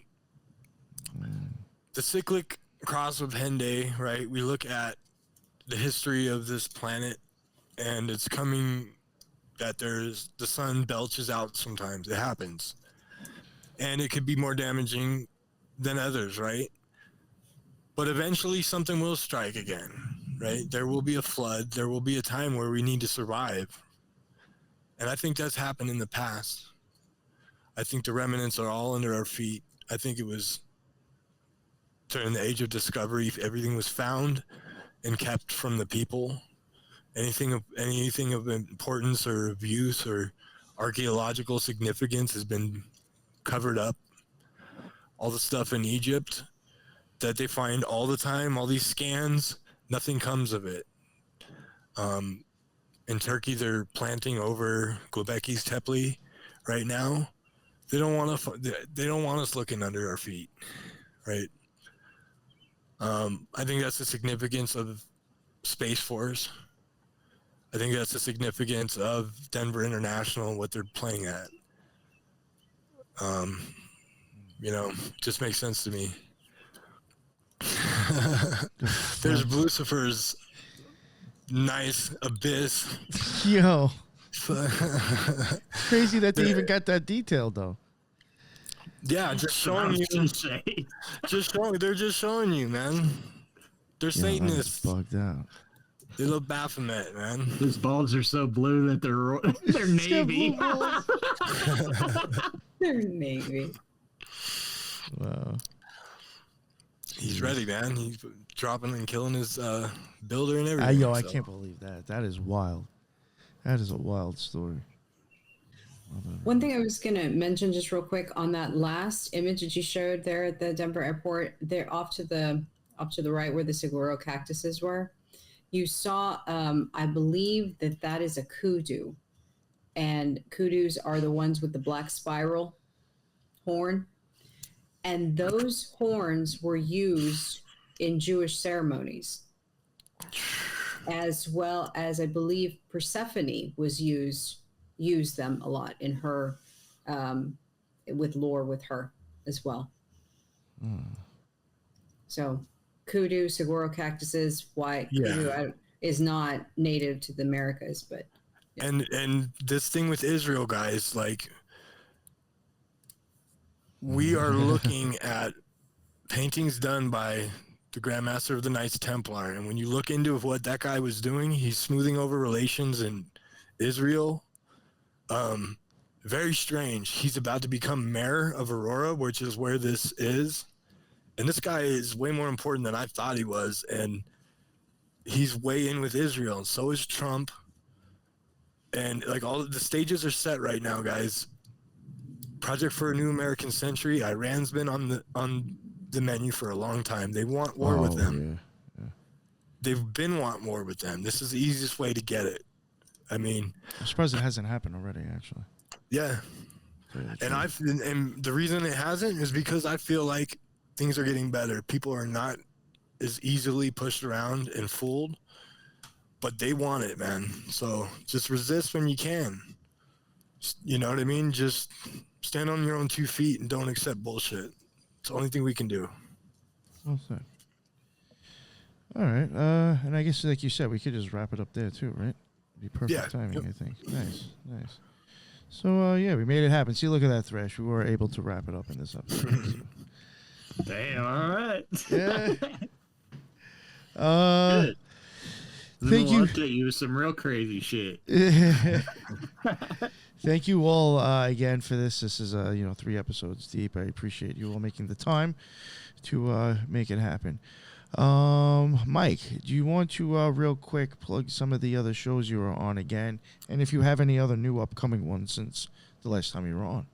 the cyclic cross of Henday, right? We look at the history of this planet, and it's coming that the sun belches out sometimes. It happens, and it could be more damaging than others, right? But eventually something will strike again, right? There will be a flood. There will be a time where we need to survive. And I think that's happened in the past. I think the remnants are all under our feet. I think it was during the age of discovery, everything was found and kept from the people. Anything of importance or of use or archaeological significance has been covered up. All the stuff in Egypt that they find all the time, all these scans, nothing comes of it. In Turkey, they're planting over Göbekli Tepe, right now, they don't want us looking under our feet, right? I think that's the significance of Space Force. I think that's the significance of Denver International and what they're playing at. Just makes sense to me. There's Lucifer's nice abyss. Yo. Crazy that they even got that detailed, though. Yeah, just showing you. They're just showing you, man. They're Satanists. Bugged out. They love Baphomet, man. His balls are so blue that they're navy. They're navy. Wow. He's ready, man. He's dropping and killing his builder and everything. I can't believe that. That is wild. That is a wild story. One thing I was going to mention just real quick on that last image that you showed there at the Denver airport, there off to the right where the saguaro cactuses were, you saw, I believe that is a kudu, and kudus are the ones with the black spiral horn, and those horns were used in Jewish ceremonies, as well as I believe Persephone was used them a lot in her with lore with her as well. So kudu, saguaro cactuses, kudu is not native to the Americas, but yeah. And this thing with Israel, guys, like, we are looking at paintings done by the Grand Master of the Knights Templar, and when you look into what that guy was doing, he's smoothing over relations in Israel. Very strange. He's about to become mayor of Aurora, which is where this is. And this guy is way more important than I thought he was. And he's way in with Israel. And so is Trump. And like, all of the stages are set right now, guys. Project for a New American Century. Iran's been on the menu for a long time. They want war with them. Yeah. They've been wanting war with them. This is the easiest way to get it. I mean, I'm surprised it hasn't happened already, actually. Yeah. And the reason it hasn't is because I feel like things are getting better. People are not as easily pushed around and fooled, but they want it, man. So just resist when you can. You know what I mean? Just stand on your own 2 feet and don't accept bullshit. It's the only thing we can do. Well said. All right. And I guess, like you said, we could just wrap it up there too, right? Be perfect timing, I think. Nice. So, we made it happen. See, look at that, Thresh. We were able to wrap it up in this episode. Damn, all right. Yeah. Good. Thank you. Update you with some real crazy shit. Thank you all again for this. This is 3 episodes deep. I appreciate you all making the time to make it happen. Mike, do you want to real quick plug some of the other shows you were on again, and if you have any other new upcoming ones since the last time you were on?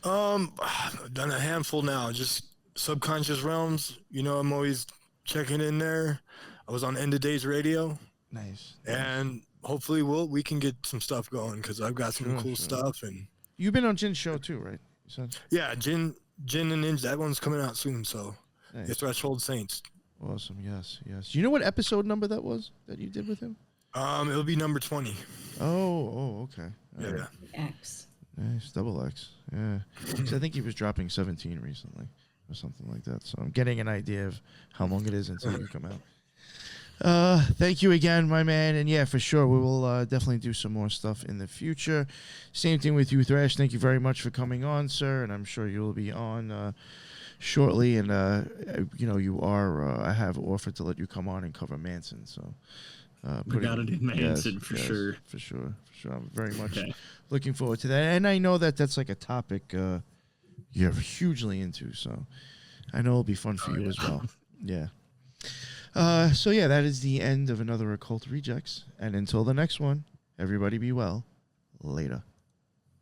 I've done a handful now. Just Subconscious Realms. I'm always checking in there. I was on End of Days Radio. Nice. And hopefully we can get some stuff going, because I've got some cool stuff. And you've been on Jin's show too, right? Yeah, Jin and Ninja. That one's coming out soon. So. Nice. The Threshold Saints. Awesome. Yes. Do you know what episode number that was that you did with him? It'll be number 20. Oh, okay. Yeah. Right. X. Nice. Double X. Yeah. So I think he was dropping 17 recently or something like that. So I'm getting an idea of how long it is until you come out. Thank you again, my man. And yeah, for sure, we will definitely do some more stuff in the future. Same thing with you, Thrash. Thank you very much for coming on, sir. And I'm sure you'll be on shortly, and you are. I have offered to let you come on and cover Manson. So we got to do Manson for sure. For sure. I'm very much looking forward to that, and I know that that's like a topic you're hugely into. So I know it'll be fun for you as well. Yeah. So that is the end of another Occult Rejects, and until the next one, everybody be well. Later.